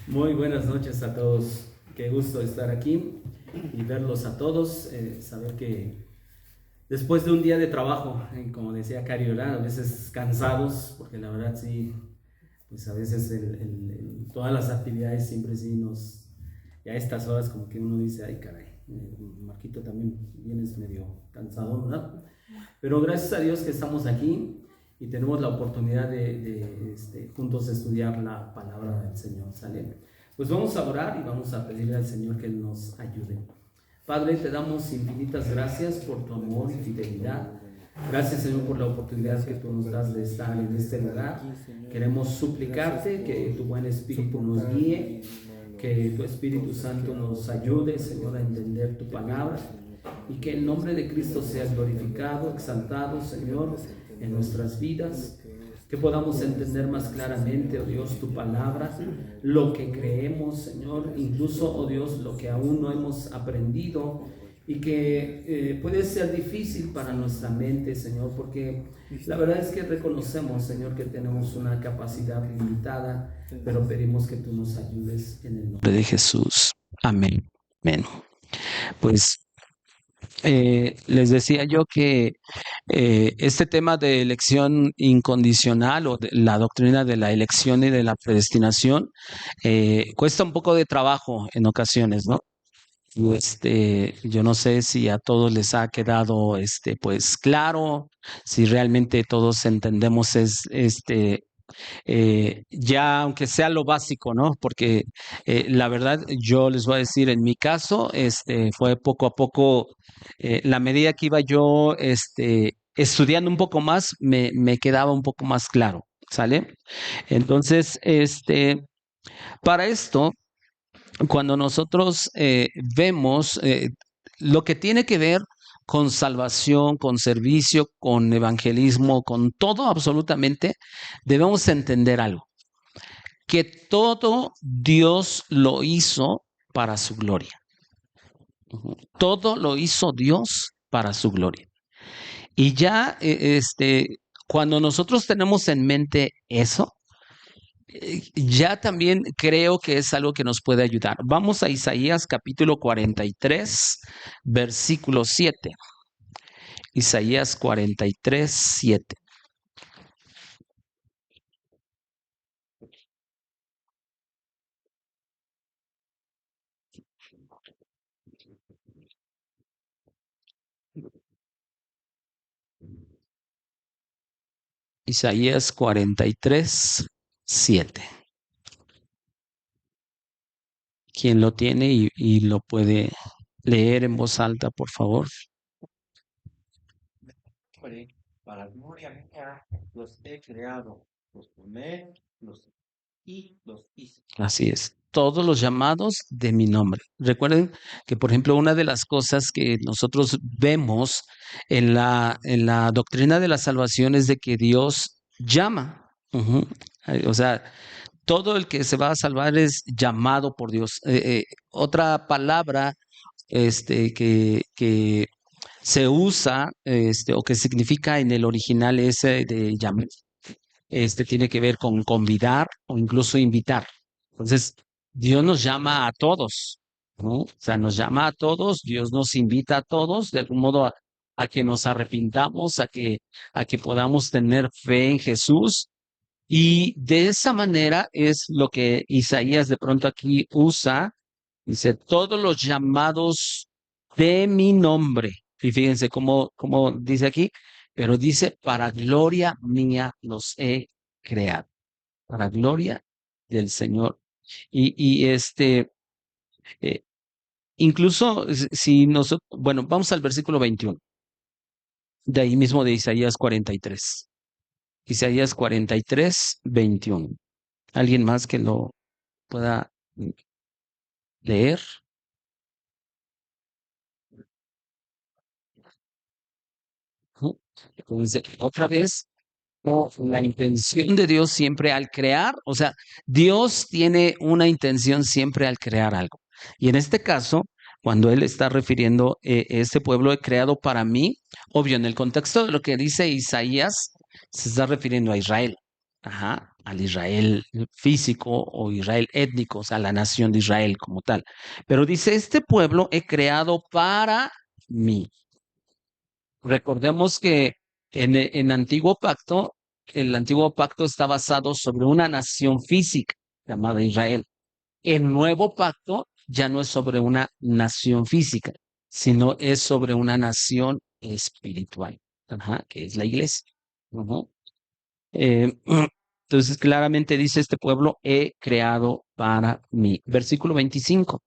Muy buenas noches a todos. Qué gusto estar aquí y verlos a todos. Saber que después de un día de trabajo, como decía Cariola, a veces cansados, porque la verdad sí, pues a veces todas las actividades siempre sí y a estas horas como que uno dice, ay caray, Marquito también vienes medio cansado, ¿verdad? Pero gracias a Dios que estamos aquí y tenemos la oportunidad de juntos estudiar la palabra del Señor. ¿Sale? Pues vamos a orar y vamos a pedirle al Señor que nos ayude. Padre, te damos infinitas gracias por tu amor y fidelidad. Gracias, Señor, por la oportunidad que tú nos das de estar en este lugar. Queremos suplicarte que tu buen Espíritu nos guíe, que tu Espíritu Santo nos ayude, Señor, a entender tu palabra y que el nombre de Cristo sea glorificado, exaltado, Señor, en nuestras vidas. Que podamos entender más claramente, oh Dios, tu palabra, lo que creemos, Señor, incluso, oh Dios, lo que aún no hemos aprendido y que puede ser difícil para nuestra mente, Señor, porque la verdad es que reconocemos, Señor, que tenemos una capacidad limitada, pero pedimos que tú nos ayudes en el nombre de Jesús. Amén. Amén. Pues les decía yo que este tema de elección incondicional o de la doctrina de la elección y de la predestinación cuesta un poco de trabajo en ocasiones, ¿no? Yo no sé si a todos les ha quedado pues claro, si realmente todos entendemos ya aunque sea lo básico, ¿no? Porque la verdad yo les voy a decir, en mi caso, fue poco a poco, la medida que iba yo estudiando un poco más, me quedaba un poco más claro, ¿sale? Entonces, para esto, cuando nosotros vemos lo que tiene que ver con salvación, con servicio, con evangelismo, con todo absolutamente, debemos entender algo, que todo Dios lo hizo para su gloria. Todo lo hizo Dios para su gloria. Y ya, cuando nosotros tenemos en mente eso, ya también creo que es algo que nos puede ayudar. Vamos a Isaías capítulo 43, versículo 7. Isaías 43, 7. Isaías 43, 7. ¿Quién lo tiene y lo puede leer en voz alta, por favor? Para gloria mía los he creado, los formé, los hice. Así es. Todos los llamados de mi nombre. Recuerden que, por ejemplo, una de las cosas que nosotros vemos en la doctrina de la salvación es de que Dios llama. O sea, todo el que se va a salvar es llamado por Dios. Otra palabra que se usa o que significa en el original ese de llamar, tiene que ver con convidar o incluso invitar. Entonces, Dios nos llama a todos, ¿no? O sea, nos llama a todos, Dios nos invita a todos, de algún modo a que nos arrepintamos, a que podamos tener fe en Jesús. Y de esa manera es lo que Isaías de pronto aquí usa. Dice, todos los llamados de mi nombre. Y fíjense cómo dice aquí, pero dice, para gloria mía los he creado. Para gloria del Señor. Y eh, incluso si nosotros, bueno, vamos al versículo 21, de ahí mismo de Isaías 43. Isaías 43, 21. ¿Alguien más que lo pueda leer? Entonces, otra vez, la intención de Dios siempre al crear, o sea, Dios tiene una intención siempre al crear algo. Y en este caso, cuando Él está refiriendo, este pueblo he creado para mí, obvio, en el contexto de lo que dice Isaías, se está refiriendo a Israel. Ajá, al Israel físico o Israel étnico, o sea, la nación de Israel como tal. Pero dice, este pueblo he creado para mí. Recordemos que en Antiguo Pacto, el Antiguo Pacto está basado sobre una nación física llamada Israel. El Nuevo Pacto ya no es sobre una nación física, sino es sobre una nación espiritual, ajá, que es la iglesia. Ujú. Eh, entonces, claramente dice este pueblo, he creado para mí. Versículo 25.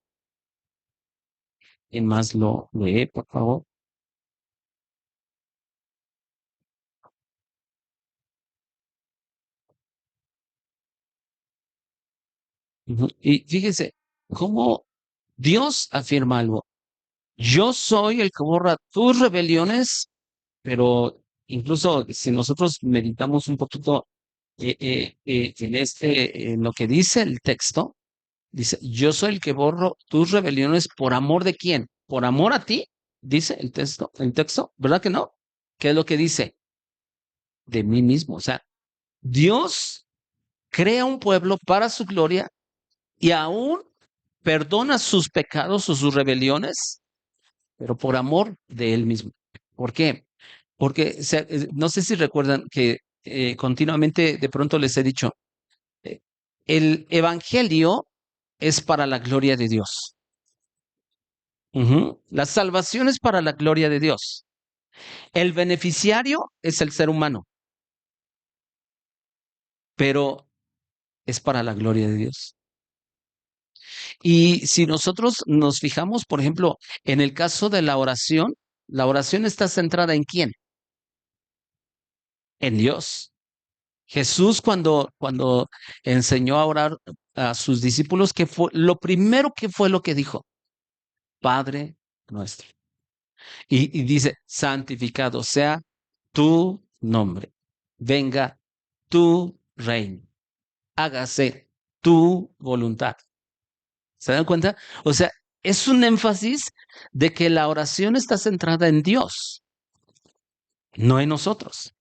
¿Quién más lo lee, por favor? Ujú. Y fíjese, cómo Dios afirma algo. Yo soy el que borra tus rebeliones, pero incluso si nosotros meditamos un poquito en lo que dice el texto, dice, yo soy el que borro tus rebeliones por amor de quién, por amor a ti, dice el texto, ¿verdad que no? ¿Qué es lo que dice? De mí mismo. O sea, Dios crea un pueblo para su gloria y aún perdona sus pecados o sus rebeliones, pero por amor de él mismo. ¿Por qué? Porque no sé si recuerdan que continuamente de pronto les he dicho, eh, el evangelio es para la gloria de Dios. La salvación es para la gloria de Dios. El beneficiario es el ser humano, pero es para la gloria de Dios. Y si nosotros nos fijamos, por ejemplo, en el caso de la oración está centrada en quién? En Dios. Jesús cuando enseñó a orar a sus discípulos, ¿qué fue lo primero que fue lo que dijo? Padre nuestro. Y dice, santificado sea tu nombre. Venga tu reino. Hágase tu voluntad. ¿Se dan cuenta? O sea, es un énfasis de que la oración está centrada en Dios, no en nosotros.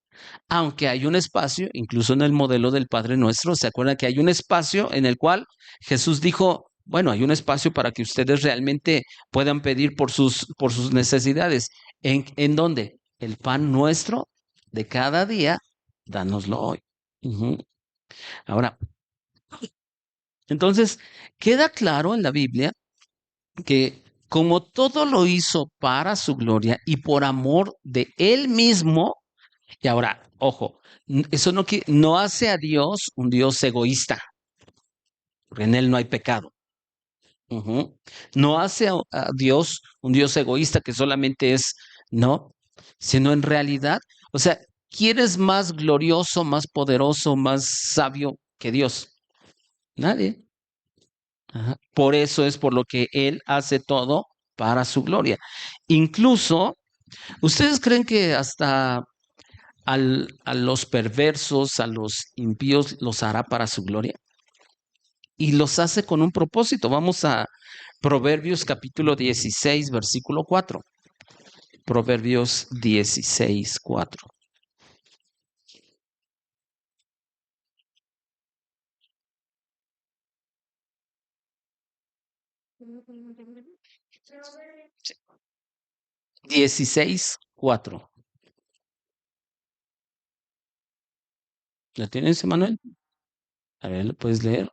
Aunque hay un espacio, incluso en el modelo del Padre Nuestro, ¿se acuerdan que hay un espacio en el cual Jesús dijo, bueno, hay un espacio para que ustedes realmente puedan pedir por sus necesidades? ¿En dónde? El pan nuestro de cada día, dánoslo hoy. Ujú. Ahora, entonces, queda claro en la Biblia que como todo lo hizo para su gloria y por amor de él mismo, y ahora, ojo, eso no hace a Dios un Dios egoísta, porque en él no hay pecado. Ujú. No hace a Dios un Dios egoísta que solamente es, no, sino en realidad, o sea, ¿quién es más glorioso, más poderoso, más sabio que Dios? Nadie. Ajá. Por eso es por lo que Él hace todo para su gloria. Incluso, ¿ustedes creen que hasta a los perversos, a los impíos, los hará para su gloria? Y los hace con un propósito. Vamos a Proverbios capítulo 16, versículo 4. Proverbios 16, 4. Sí. 16, 4. ¿La tienes, Emanuel? A ver, ¿lo puedes leer?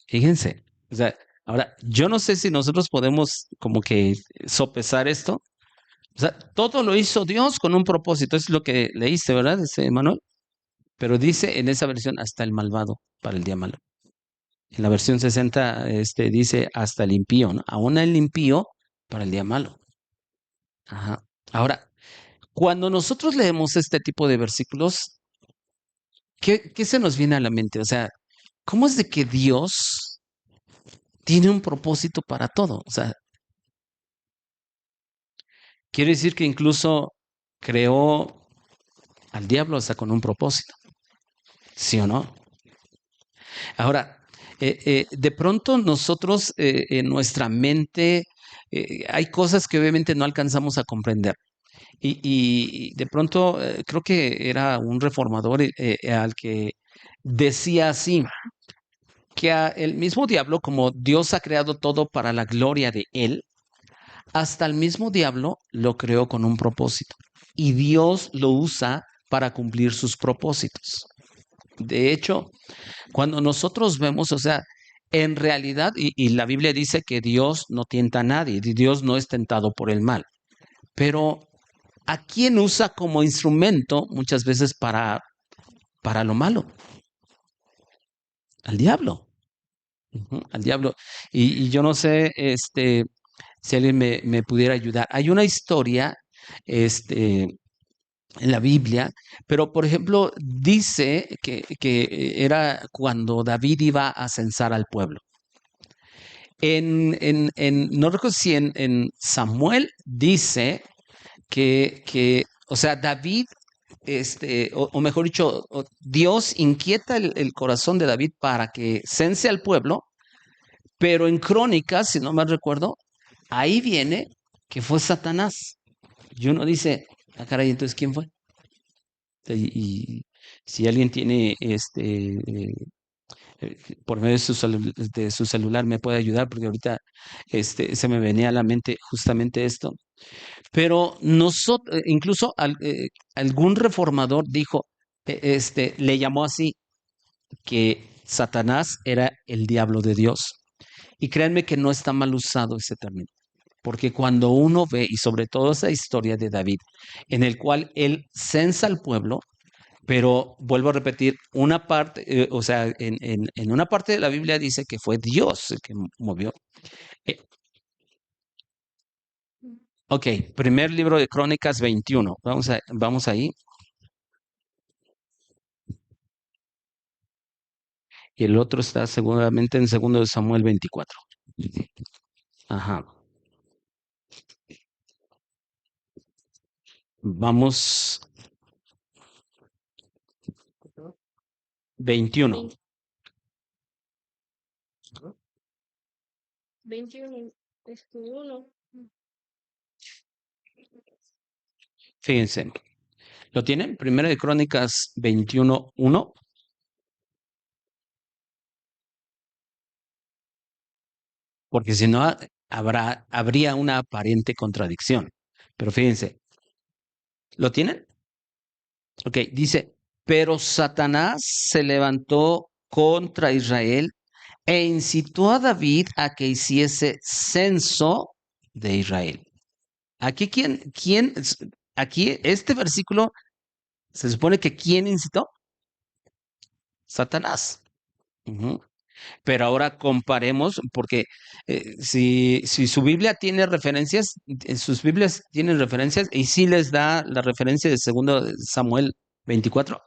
Fíjense, o sea, ahora, yo no sé si nosotros podemos como que sopesar esto. O sea, todo lo hizo Dios con un propósito, es lo que leíste, ¿verdad, ese Manuel? Pero dice en esa versión hasta el malvado para el día malo. En la versión 60, dice hasta el impío, ¿no? Aún el impío para el día malo. Ajá. Ahora, cuando nosotros leemos este tipo de versículos, ¿qué se nos viene a la mente? O sea, ¿cómo es de que Dios tiene un propósito para todo? O sea, quiere decir que incluso creó al diablo hasta con un propósito, ¿sí o no? Ahora, de pronto nosotros en nuestra mente hay cosas que obviamente no alcanzamos a comprender. Y de pronto creo que era un reformador al que decía así, que el mismo diablo, como Dios ha creado todo para la gloria de él, hasta el mismo diablo lo creó con un propósito. Y Dios lo usa para cumplir sus propósitos. De hecho, cuando nosotros vemos, o sea, en realidad, y la Biblia dice que Dios no tienta a nadie, Dios no es tentado por el mal, pero ¿a quién usa como instrumento muchas veces para lo malo? Al diablo. Al diablo. Y yo no sé, si alguien me pudiera ayudar. Hay una historia, este, en la Biblia, pero por ejemplo, dice que era cuando David iba a censar al pueblo. No recuerdo si en Samuel dice o sea, David, o mejor dicho, Dios inquieta el corazón de David para que cense al pueblo, pero en Crónicas, si no mal recuerdo, ahí viene que fue Satanás. Y uno dice, ah, caray, entonces, ¿quién fue? Y si alguien tiene por medio de su celular me puede ayudar, porque ahorita se me venía a la mente justamente esto. Pero nosotros, incluso algún reformador dijo, le llamó así, que Satanás era el diablo de Dios. Y créanme que no está mal usado ese término, porque cuando uno ve, y sobre todo esa historia de David, en el cual él censa al pueblo, pero vuelvo a repetir, una parte, o sea, en una parte de la Biblia dice que fue Dios el que movió. Eh, ok, primer libro de Crónicas 21. Vamos ahí. Y el otro está seguramente en segundo de Samuel 24. Ajá. Vamos 21. 21, 1. Fíjense. ¿Lo tienen? Primera de Crónicas 21:1. Porque si no, habría una aparente contradicción. Pero fíjense, ¿lo tienen? Ok, dice, pero Satanás se levantó contra Israel e incitó a David a que hiciese censo de Israel. Aquí, aquí este versículo se supone que ¿quién incitó? Satanás. Ujú. Pero ahora comparemos, porque si su Biblia tiene referencias, sus Biblias tienen referencias, y sí les da la referencia de 2 Samuel 24.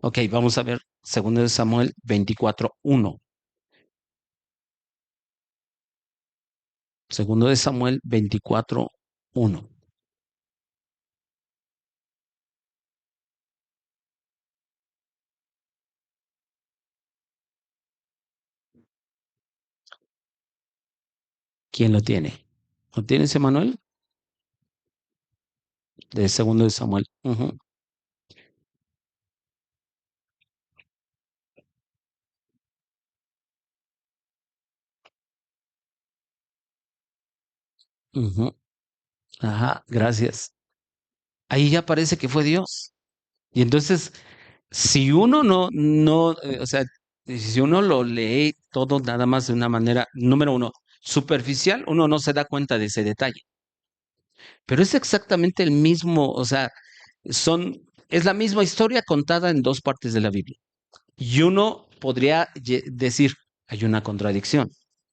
Ok, vamos a ver 2 Samuel 24:1. 2 Samuel 24:1. ¿Quién lo tiene? ¿Lo tienes, Emanuel? De 2 Samuel. Ujú, ujú. Ajá, gracias. Ahí ya parece que fue Dios. Y entonces, si uno o sea, si uno lo lee todo nada más de una manera, número uno, superficial, uno no se da cuenta de ese detalle. Pero es exactamente el mismo, o sea, es la misma historia contada en dos partes de la Biblia. Y uno podría decir, hay una contradicción,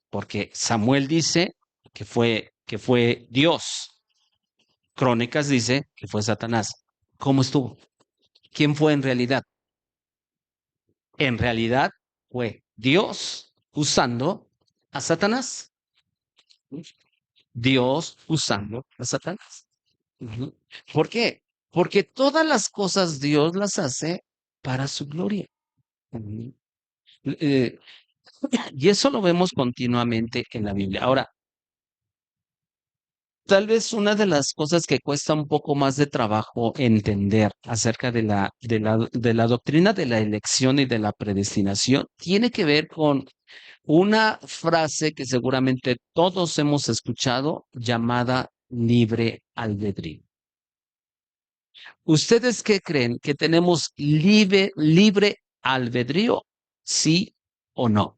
porque Samuel dice que fue Dios. Crónicas dice que fue Satanás. ¿Cómo estuvo? ¿Quién fue en realidad? En realidad fue Dios usando a Satanás. Dios usando a Satanás. Ujú. ¿Por qué? Porque todas las cosas Dios las hace para su gloria. Ujú. Eh, y eso lo vemos continuamente en la Biblia. Ahora, Tal vez una de las cosas que cuesta un poco más de trabajo entender acerca de la doctrina de la elección y de la predestinación tiene que ver con una frase que seguramente todos hemos escuchado llamada libre albedrío. ¿Ustedes qué creen? ¿Que tenemos libre albedrío? ¿Sí o no?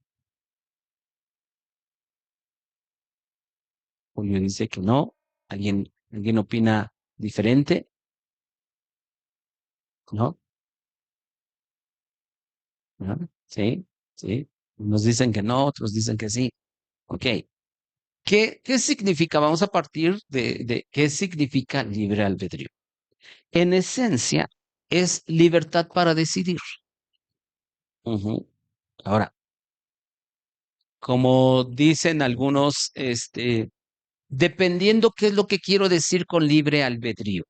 Julio dice que no. ¿Alguien opina diferente? ¿No? ¿No? Sí, sí. Unos dicen que no, otros dicen que sí. Ok. ¿Qué significa? Vamos a partir de qué significa libre albedrío. En esencia, es libertad para decidir. Ujú. Ahora, como dicen algunos, dependiendo qué es lo que quiero decir con libre albedrío.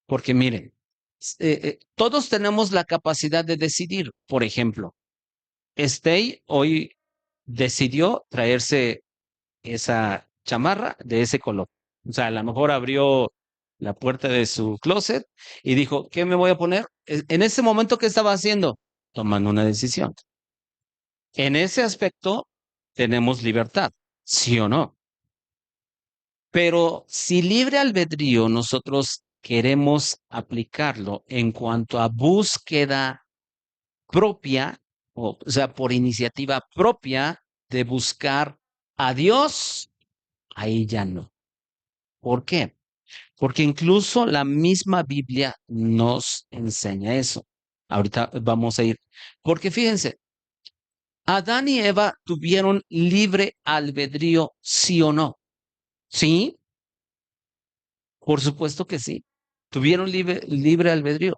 Porque miren, todos tenemos la capacidad de decidir. Por ejemplo, Stay hoy decidió traerse esa chamarra de ese color. O sea, a lo mejor abrió la puerta de su closet y dijo, ¿qué me voy a poner? En ese momento, ¿qué estaba haciendo? Tomando una decisión. En ese aspecto tenemos libertad, ¿sí o no? Pero si libre albedrío nosotros queremos aplicarlo en cuanto a búsqueda propia, o sea, por iniciativa propia de buscar a Dios, ahí ya no. ¿Por qué? Porque incluso la misma Biblia nos enseña eso. Ahorita vamos a ir. Porque fíjense, Adán y Eva tuvieron libre albedrío, sí o no. Sí, por supuesto que sí. Tuvieron libre albedrío.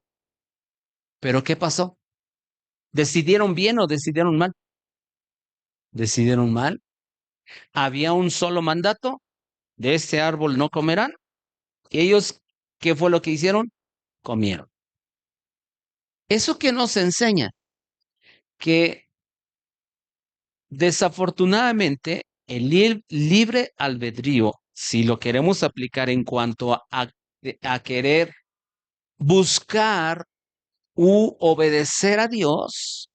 Pero ¿qué pasó? ¿Decidieron bien o decidieron mal? Decidieron mal. Había un solo mandato, de este árbol no comerán. Y ellos, ¿qué fue lo que hicieron? Comieron. ¿Eso que nos enseña? Que desafortunadamente el libre albedrío, si lo queremos aplicar en cuanto a querer buscar u obedecer a Dios,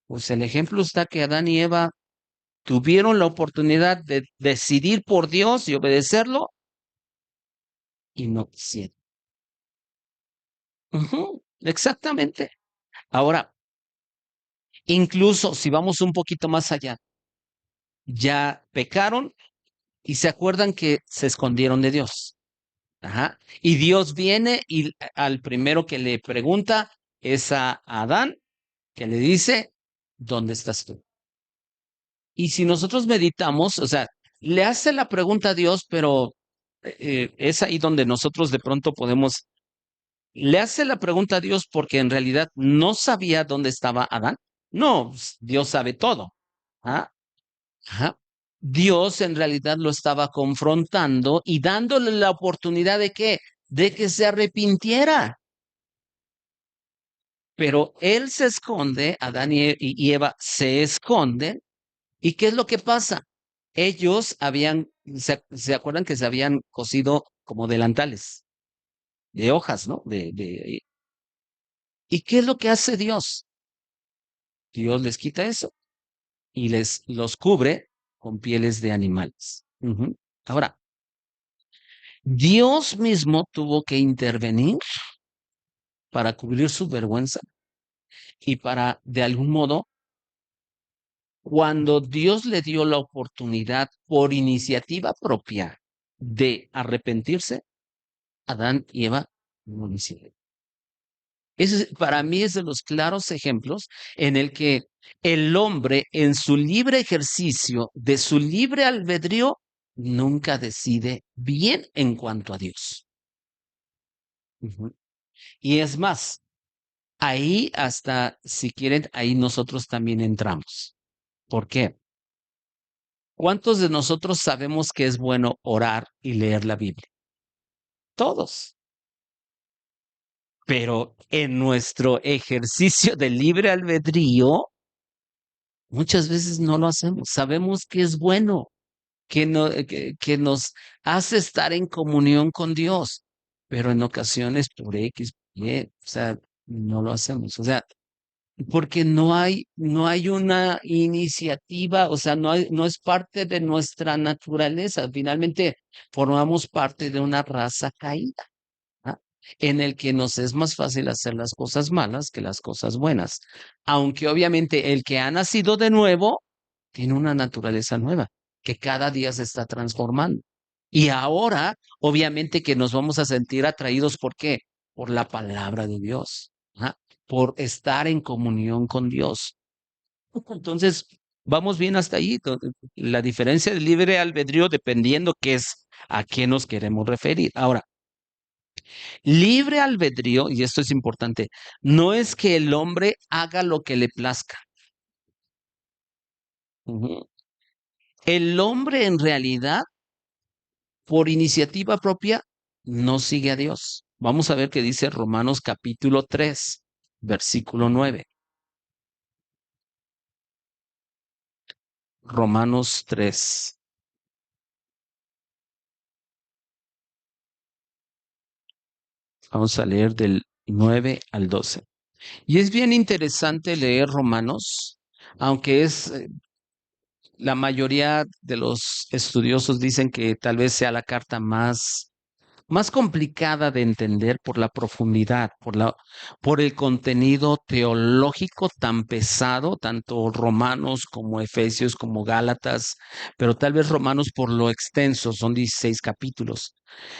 pues el ejemplo está que Adán y Eva tuvieron la oportunidad de decidir por Dios y obedecerlo y no quisieron. Ujú, exactamente. Ahora, incluso si vamos un poquito más allá, ya pecaron y se acuerdan que se escondieron de Dios. Ajá. Y Dios viene y al primero que le pregunta es a Adán, que le dice, ¿dónde estás tú? Y si nosotros meditamos, o sea, le hace la pregunta a Dios, pero es ahí donde nosotros de pronto podemos, le hace la pregunta a Dios porque en realidad no sabía dónde estaba Adán. No, Dios sabe todo. ¿Ah? Ajá. Dios en realidad lo estaba confrontando y dándole la oportunidad de qué, de que se arrepintiera. Pero él se esconde, Adán y Eva se esconden. ¿Y qué es lo que pasa? Ellos se acuerdan que se habían cosido como delantales de hojas, ¿no? ¿Y qué es lo que hace Dios? Dios les quita eso y los cubre con pieles de animales. Ujú. Ahora, Dios mismo tuvo que intervenir para cubrir su vergüenza y para, de algún modo, cuando Dios le dio la oportunidad por iniciativa propia de arrepentirse, Adán y Eva no lo hicieron. Para mí es de los claros ejemplos en el que el hombre en su libre ejercicio de su libre albedrío nunca decide bien en cuanto a Dios. Ujú. Y es más, ahí hasta, si quieren, ahí nosotros también entramos. ¿Por qué? ¿Cuántos de nosotros sabemos que es bueno orar y leer la Biblia? Todos. Pero en nuestro ejercicio de libre albedrío, muchas veces no lo hacemos. Sabemos que es bueno, que nos hace estar en comunión con Dios, pero en ocasiones por X, Y, o sea, no lo hacemos. O sea, porque no hay una iniciativa, o sea, no es parte de nuestra naturaleza. Finalmente, formamos parte de una raza caída, ¿ah? En el que nos es más fácil hacer las cosas malas que las cosas buenas. Aunque obviamente el que ha nacido de nuevo tiene una naturaleza nueva, que cada día se está transformando. Y ahora, obviamente que nos vamos a sentir atraídos, ¿por qué? Por la palabra de Dios, ¿ah? Por estar en comunión con Dios. Entonces, vamos bien hasta ahí. La diferencia del libre albedrío dependiendo qué es, a qué nos queremos referir. Ahora, libre albedrío, y esto es importante, no es que el hombre haga lo que le plazca. Ujú. El hombre en realidad, por iniciativa propia, no sigue a Dios. Vamos a ver qué dice Romanos capítulo 3, versículo 9. Romanos 3. Vamos a leer del 9 al 12. Y es bien interesante leer Romanos, aunque la mayoría de los estudiosos dicen que tal vez sea la carta más complicada de entender por la profundidad, por el contenido teológico tan pesado, tanto Romanos como Efesios como Gálatas, pero tal vez Romanos por lo extenso, son 16 capítulos.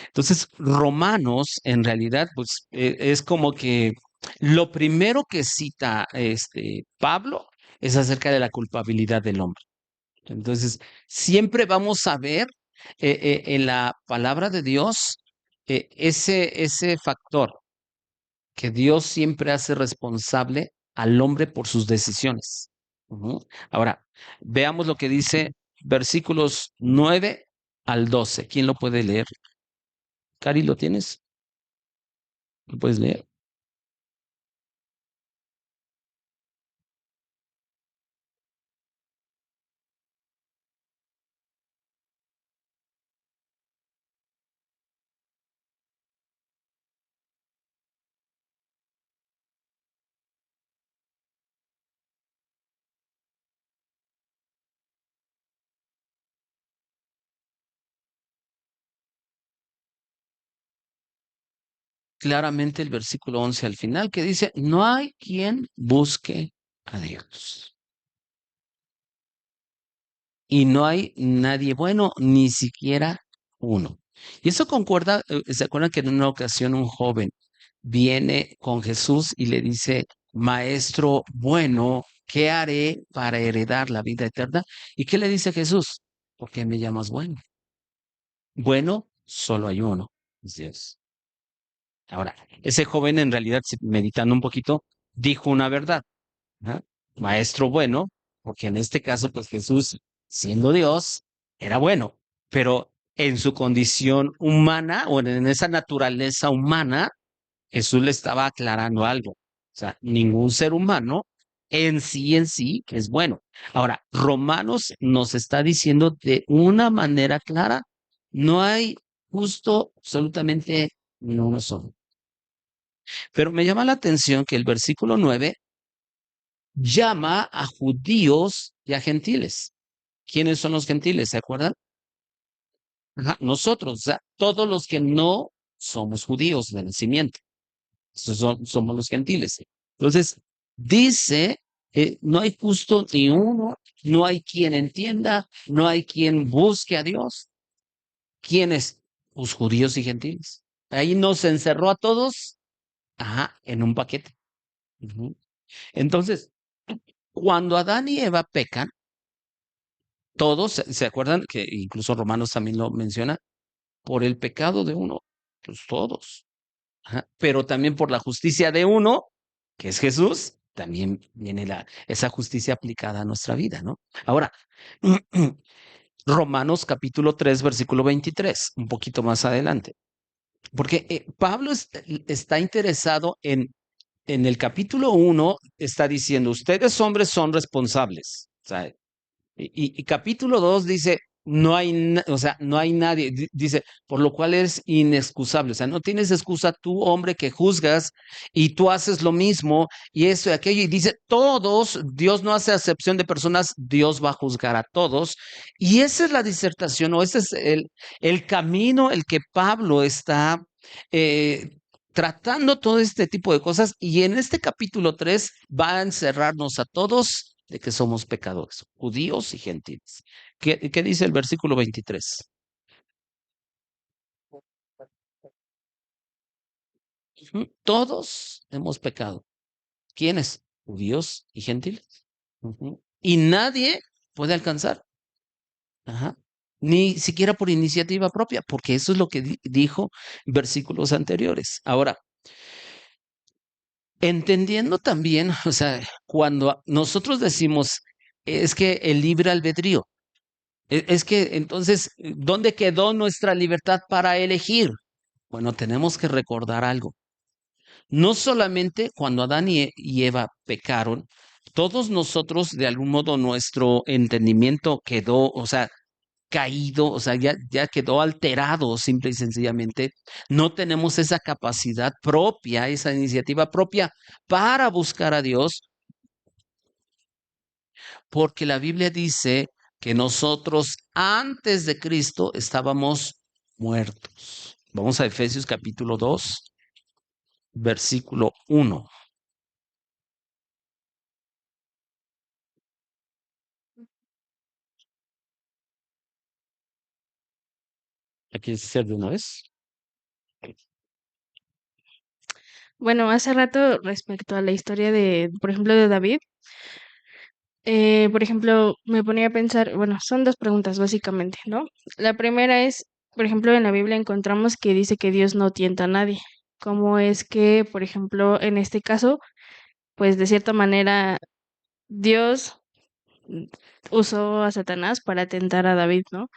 Entonces, Romanos en realidad pues es como que lo primero que cita Pablo es acerca de la culpabilidad del hombre. Entonces, siempre vamos a ver en la palabra de Dios ese factor que Dios siempre hace responsable al hombre por sus decisiones. Ujú. Ahora, veamos lo que dice versículos 9 al 12. ¿Quién lo puede leer? Cari, ¿lo tienes? ¿Lo puedes leer? Claramente el versículo 11 al final que dice, no hay quien busque a Dios. Y no hay nadie bueno, ni siquiera uno. Y eso concuerda, ¿se acuerdan que en una ocasión un joven viene con Jesús y le dice, Maestro bueno, ¿qué haré para heredar la vida eterna? ¿Y qué le dice Jesús? ¿Por qué me llamas bueno? Bueno, solo hay uno, es Dios. Ahora, ese joven en realidad, meditando un poquito, dijo una verdad. ¿Ah? Maestro bueno, porque en este caso, pues Jesús, siendo Dios, era bueno, pero en su condición humana o en esa naturaleza humana, Jesús le estaba aclarando algo. O sea, ningún ser humano en sí es bueno. Ahora, Romanos nos está diciendo de una manera clara, no hay justo absolutamente ni uno solo. Pero me llama la atención que el versículo 9 llama a judíos y a gentiles. ¿Quiénes son los gentiles? ¿Se acuerdan? Ajá, nosotros, o sea, todos los que no somos judíos de nacimiento. Somos los gentiles. Entonces, dice, no hay justo ni uno, no hay quien entienda, no hay quien busque a Dios. ¿Quiénes? Pues judíos y gentiles. Ahí nos encerró a todos, ajá, en un paquete. Ujú. Entonces, cuando Adán y Eva pecan, todos, ¿se acuerdan que incluso Romanos también lo menciona? Por el pecado de uno, pues todos. Ajá. Pero también por la justicia de uno, que es Jesús, también viene esa justicia aplicada a nuestra vida, ¿no? Ahora, Romanos capítulo 3, versículo 23, un poquito más adelante. Porque Pablo está interesado en el capítulo 1, está diciendo, ustedes hombres son responsables. O sea, y capítulo 2 dice, o sea, no hay nadie, dice, por lo cual eres inexcusable, o sea, no tienes excusa tú, hombre, que juzgas y tú haces lo mismo y eso y aquello, y dice, todos, Dios no hace acepción de personas, Dios va a juzgar a todos, y esa es la disertación, o ese es el camino, el que Pablo está eh, tratando todo este tipo de cosas, y en este capítulo 3 va a encerrarnos a todos de que somos pecadores, judíos y gentiles. ¿Qué dice el versículo 23? Todos hemos pecado. ¿Quiénes? Judíos y gentiles. Y nadie puede alcanzar. Ajá. Ni siquiera por iniciativa propia, porque eso es lo que dijo en versículos anteriores. Ahora, entendiendo también, o sea, cuando nosotros decimos, es que el libre albedrío, es que entonces, ¿dónde quedó nuestra libertad para elegir? Bueno, tenemos que recordar algo. No solamente cuando Adán y Eva pecaron, todos nosotros, de algún modo, nuestro entendimiento quedó, o sea, caído, o sea, ya quedó alterado simple y sencillamente. No tenemos esa capacidad propia, esa iniciativa propia para buscar a Dios, porque la Biblia dice que nosotros antes de Cristo estábamos muertos. Vamos a Efesios capítulo 2, versículo 1. ¿Aquí es ser de una vez? Bueno, hace rato respecto a la historia de, por ejemplo, de David, por ejemplo, me ponía a pensar, bueno, son dos preguntas básicamente, ¿no? La primera es, por ejemplo, en la Biblia encontramos que dice que Dios no tienta a nadie. ¿Cómo es que, por ejemplo, en este caso, pues de cierta manera Dios mm, usó a Satanás para tentar a David, ¿no?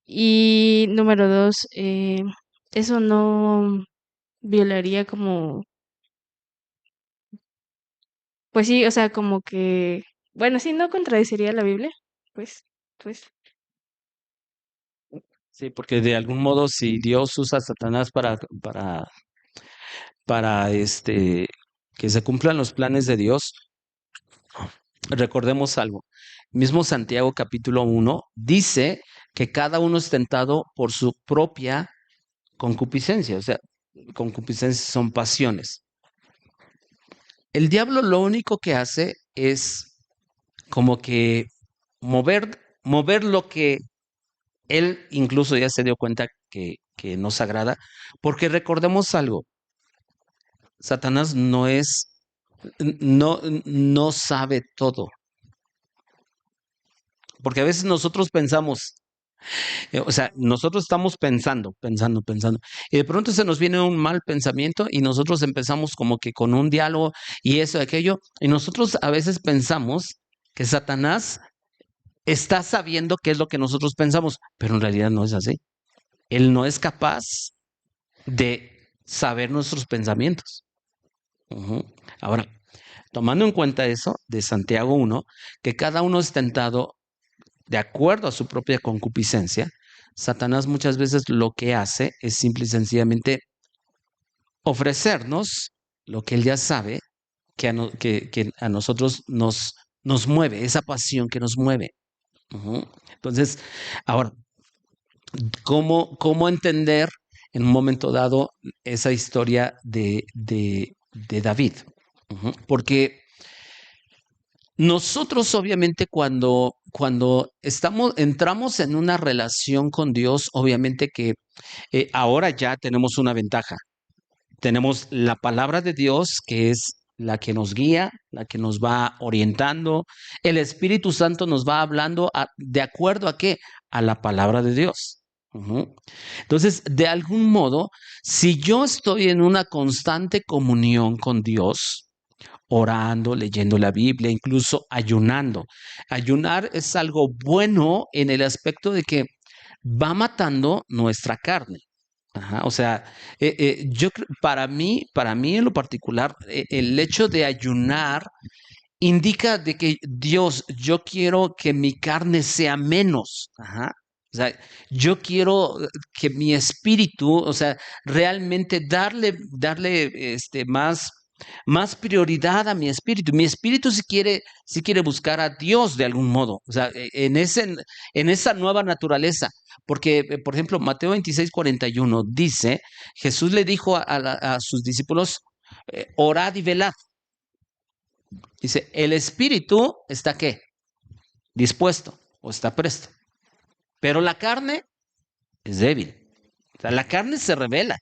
Y número dos, eso no violaría como, pues sí, o sea, como que, bueno, sí, no contradeciría la Biblia, pues, pues, Sí, porque de algún modo si Dios usa a Satanás para que se cumplan los planes de Dios, recordemos algo. Mismo Santiago capítulo 1 dice que cada uno es tentado por su propia concupiscencia, o sea, concupiscencias son pasiones. El diablo lo único que hace es como que mover lo que él incluso ya se dio cuenta que nos agrada, porque recordemos algo, Satanás no sabe todo, porque a veces nosotros pensamos, o sea, nosotros estamos pensando, y de pronto se nos viene un mal pensamiento y nosotros empezamos como que con un diálogo y eso, aquello, y nosotros a veces pensamos que Satanás está sabiendo qué es lo que nosotros pensamos, pero en realidad no es así. Él no es capaz de saber nuestros pensamientos. Ahora, tomando en cuenta eso de Santiago 1, que cada uno es tentado de acuerdo a su propia concupiscencia, Satanás muchas veces lo que hace es simple y sencillamente ofrecernos lo que él ya sabe que a nosotros nos mueve, esa pasión que nos mueve. Entonces, ahora, ¿cómo entender en un momento dado esa historia de David? Porque nosotros obviamente cuando entramos en una relación con Dios, obviamente que ahora ya tenemos una ventaja. Tenemos la palabra de Dios, que es la que nos guía, la que nos va orientando. El Espíritu Santo nos va hablando de acuerdo a qué, a la palabra de Dios. Entonces, de algún modo, si yo estoy en una constante comunión con Dios, orando, leyendo la Biblia, incluso ayunando. Ayunar es algo bueno en el aspecto de que va matando nuestra carne. Ajá, o sea, para mí en lo particular, el hecho de ayunar indica de que Dios, yo quiero que mi carne sea menos. Ajá. O sea, yo quiero que mi espíritu, o sea, realmente darle más prioridad a mi espíritu. Mi espíritu si quiere buscar a Dios de algún modo, o sea, en esa nueva naturaleza. Porque, por ejemplo, Mateo 26:41 dice, Jesús le dijo a sus discípulos, orad y velad. Dice, el espíritu está ¿qué? Dispuesto o está presto, pero la carne es débil. O sea, la carne se revela.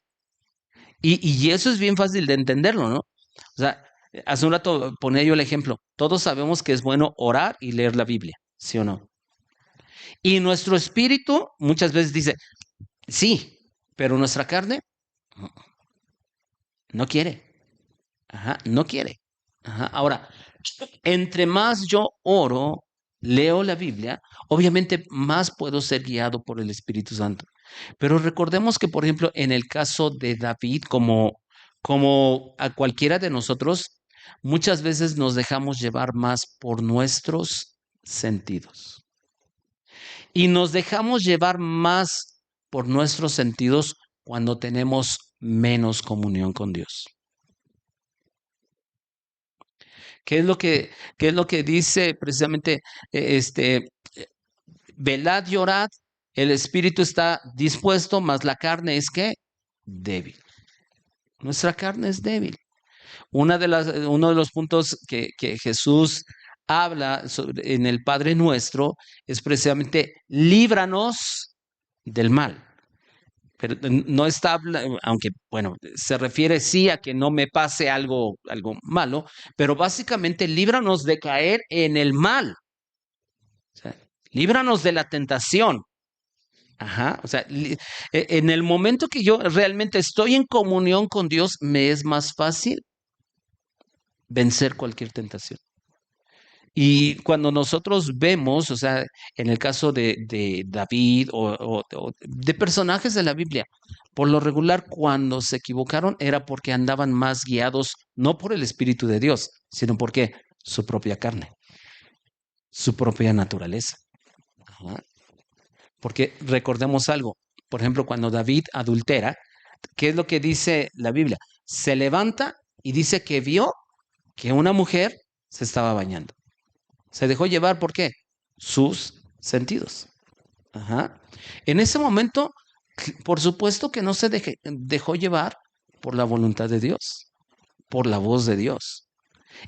Y eso es bien fácil de entenderlo, ¿no? O sea, hace un rato ponía yo el ejemplo. Todos sabemos que es bueno orar y leer la Biblia, ¿sí o no? Y nuestro espíritu muchas veces dice, sí, pero nuestra carne no quiere. Ajá, no quiere. Ajá. Ahora, entre más yo oro, leo la Biblia, obviamente más puedo ser guiado por el Espíritu Santo. Pero recordemos que, por ejemplo, en el caso de David, como a cualquiera de nosotros, muchas veces nos dejamos llevar más por nuestros sentidos. Y nos dejamos llevar más por nuestros sentidos cuando tenemos menos comunión con Dios. ¿Qué es lo que dice precisamente velad y orad? El espíritu está dispuesto, mas la carne es ¿qué? Débil. Nuestra carne es débil. Uno de los puntos que Jesús habla en el Padre Nuestro es precisamente líbranos del mal. Pero no está, aunque bueno, se refiere sí a que no me pase algo malo, pero básicamente líbranos de caer en el mal. O sea, líbranos de la tentación. Ajá, o sea, en el momento que yo realmente estoy en comunión con Dios, me es más fácil vencer cualquier tentación. Y cuando nosotros vemos, o sea, en el caso de David o de personajes de la Biblia, por lo regular cuando se equivocaron era porque andaban más guiados no por el Espíritu de Dios, sino porque su propia carne, su propia naturaleza. Ajá. Porque recordemos algo, por ejemplo, cuando David adultera, ¿qué es lo que dice la Biblia? Se levanta y dice que vio que una mujer se estaba bañando. Se dejó llevar, ¿por qué? Sus sentidos. Ajá. En ese momento, por supuesto que no se dejó llevar por la voluntad de Dios, por la voz de Dios.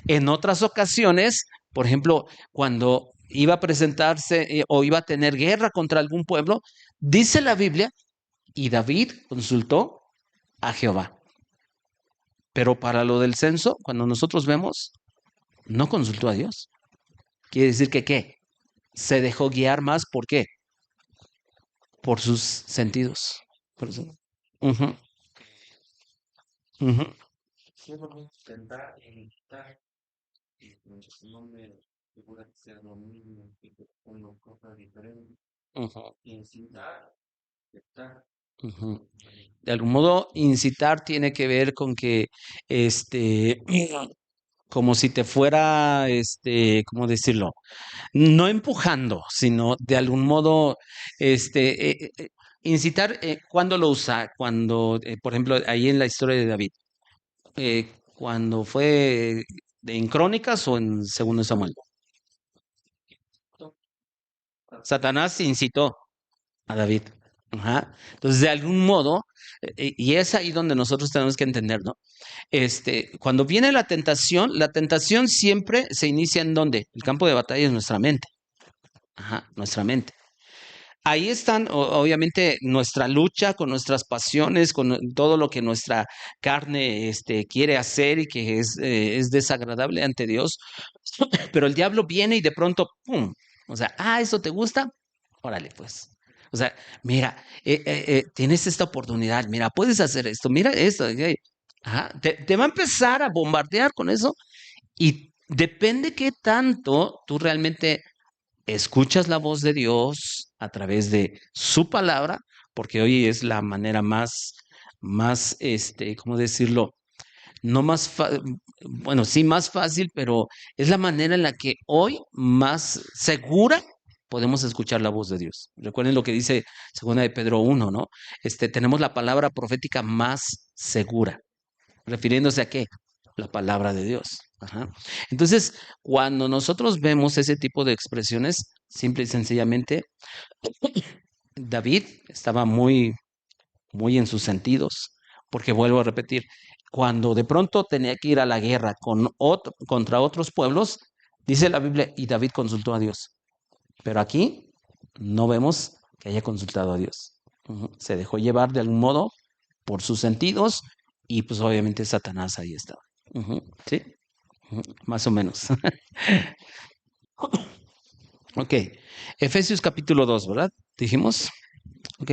En otras ocasiones, por ejemplo, cuando iba a presentarse o iba a tener guerra contra algún pueblo, dice la Biblia, y David consultó a Jehová. Pero para lo del censo, cuando nosotros vemos, no consultó a Dios. Quiere decir que ¿qué? Se dejó guiar más, ¿por qué? Por sus sentidos. Por eso. Ujú, ujú, Quiero intentar imitar y no me figura que sea lo mismo, que una cosa diferente. ujú, Incitar, aceptar. ujú. De algún modo, incitar tiene que ver con que, este, como si te fuera, ¿cómo decirlo? No empujando, sino de algún modo, incitar, ¿cuándo lo usa? Cuando, por ejemplo, ahí en la historia de David, cuando fue en Crónicas o en Segundo Samuel. Satanás incitó a David. Ajá. Entonces, de algún modo, y es ahí donde nosotros tenemos que entender, ¿no? Cuando viene la tentación siempre se inicia en ¿dónde? El campo de batalla es nuestra mente. Ajá, nuestra mente. Ahí están, obviamente, nuestra lucha con nuestras pasiones, con todo lo que nuestra carne quiere hacer y que es desagradable ante Dios. Pero el diablo viene y de pronto, ¡pum! O sea, ¿eso te gusta? Órale, pues. O sea, mira, tienes esta oportunidad, mira, puedes hacer esto, mira esto. Ajá, te va a empezar a bombardear con eso y depende qué tanto tú realmente escuchas la voz de Dios a través de su palabra, porque hoy es la manera más, ¿cómo decirlo? no más, bueno, sí más fácil, pero es la manera en la que hoy más segura podemos escuchar la voz de Dios. Recuerden lo que dice segunda de Pedro 1, ¿no? Tenemos la palabra profética más segura, refiriéndose a qué? La palabra de Dios. Ajá. Entonces, cuando nosotros vemos ese tipo de expresiones, simple y sencillamente, David estaba muy en sus sentidos, porque vuelvo a repetir, cuando de pronto tenía que ir a la guerra contra otros pueblos, dice la Biblia, y David consultó a Dios. Pero aquí no vemos que haya consultado a Dios. Se dejó llevar de algún modo por sus sentidos y pues obviamente Satanás ahí estaba. ¿Sí? Más o menos. Ok. Efesios capítulo 2, ¿verdad? Dijimos. Ok.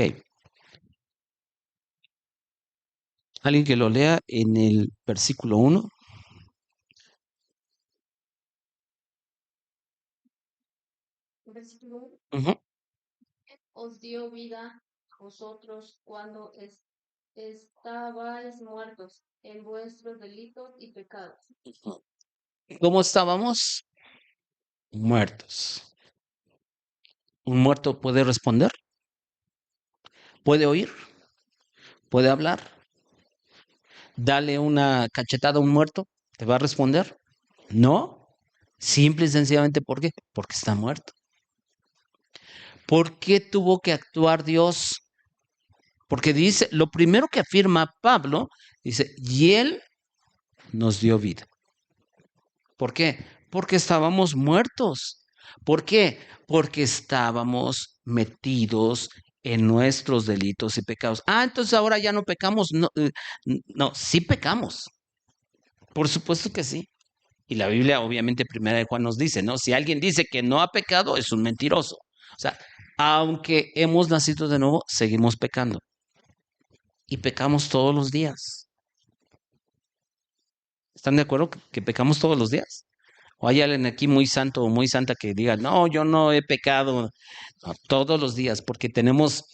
Alguien que lo lea en el versículo 1. Versículo uno. Ujú. Os dio vida a vosotros cuando estabais muertos en vuestros delitos y pecados. ¿Cómo estábamos? Muertos. ¿Un muerto puede responder? ¿Puede oír? ¿Puede hablar? Dale una cachetada a un muerto. ¿Te va a responder? No. Simple y sencillamente, ¿por qué? Porque está muerto. ¿Por qué tuvo que actuar Dios? Porque dice, lo primero que afirma Pablo, dice, y Él nos dio vida. ¿Por qué? Porque estábamos muertos. ¿Por qué? Porque estábamos metidos en nuestros delitos y pecados. Ah, entonces ahora ya no pecamos. No, no, sí pecamos. Por supuesto que sí. Y la Biblia, obviamente, primera de Juan nos dice, ¿no? Si alguien dice que no ha pecado, es un mentiroso. O sea, aunque hemos nacido de nuevo, seguimos pecando. Y pecamos todos los días. ¿Están de acuerdo que pecamos todos los días? O hay alguien aquí muy santo o muy santa que diga, no, yo no he pecado. No, todos los días, porque tenemos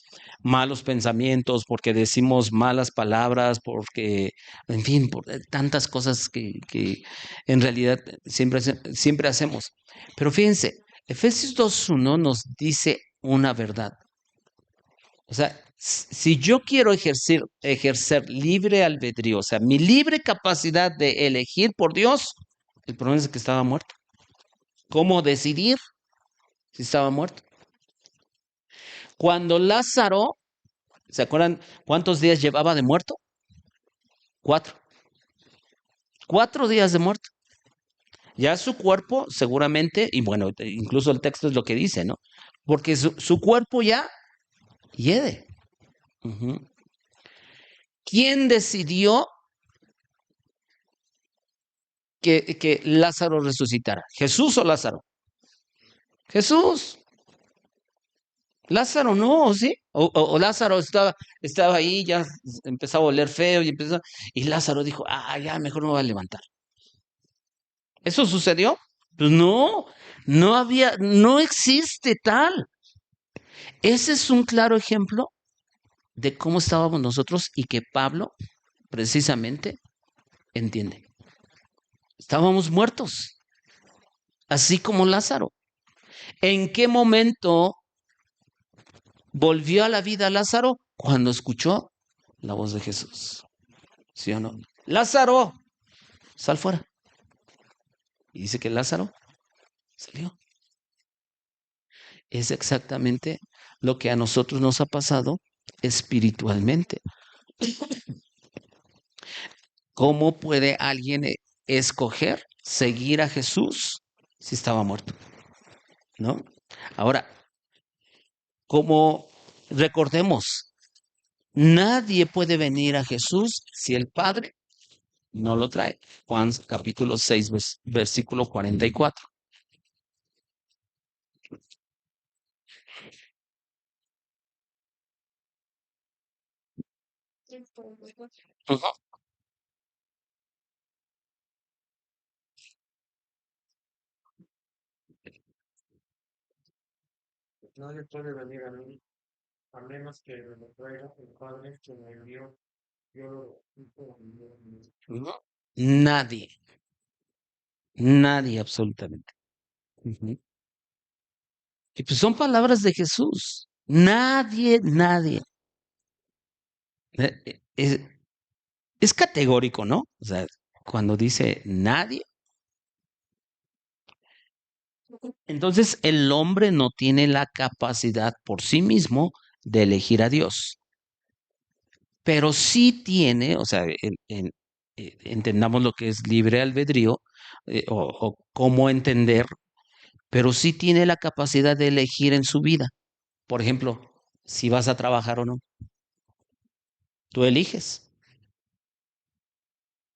malos pensamientos, porque decimos malas palabras, porque, en fin, por tantas cosas que en realidad siempre hacemos. Pero fíjense, Efesios 2.1 nos dice una verdad. O sea, si yo quiero ejercer libre albedrío, o sea, mi libre capacidad de elegir por Dios, el problema es que estaba muerto. ¿Cómo decidir si estaba muerto? Cuando Lázaro, ¿se acuerdan cuántos días llevaba de muerto? 4. 4 días de muerto. Ya su cuerpo seguramente, y bueno, incluso el texto es lo que dice, ¿no? Porque su cuerpo ya hiede. ¿Quién decidió que Lázaro resucitara? ¿Jesús o Lázaro? Jesús. Lázaro no, ¿sí? O Lázaro estaba ahí, ya empezaba a oler feo y Lázaro dijo, ya mejor no me voy a levantar. ¿Eso sucedió? Pues no, no existe tal. Ese es un claro ejemplo de cómo estábamos nosotros y que Pablo precisamente entiende. Estábamos muertos, así como Lázaro. ¿En qué momento volvió a la vida Lázaro? Cuando escuchó la voz de Jesús. ¿Sí o no? Lázaro, sal fuera. Y dice que Lázaro salió. Es exactamente lo que a nosotros nos ha pasado espiritualmente. ¿Cómo puede alguien escoger seguir a Jesús si estaba muerto? ¿No? Ahora, como recordemos, nadie puede venir a Jesús si el Padre no lo trae. Juan capítulo 6, versículo 44. Ujú. Nadie puede venir a mí, a menos que me lo traiga el Padre que me envió. Yo lo quito. Ujú. Nadie, nadie absolutamente. Ujú. Y pues son palabras de Jesús. Nadie, nadie. Eh, eh, Es, es categórico, ¿no? O sea, cuando dice nadie, entonces el hombre no tiene la capacidad por sí mismo de elegir a Dios, pero sí tiene, o sea, entendamos lo que es libre albedrío o cómo entender, pero sí tiene la capacidad de elegir en su vida. Por ejemplo, si vas a trabajar o no, tú eliges.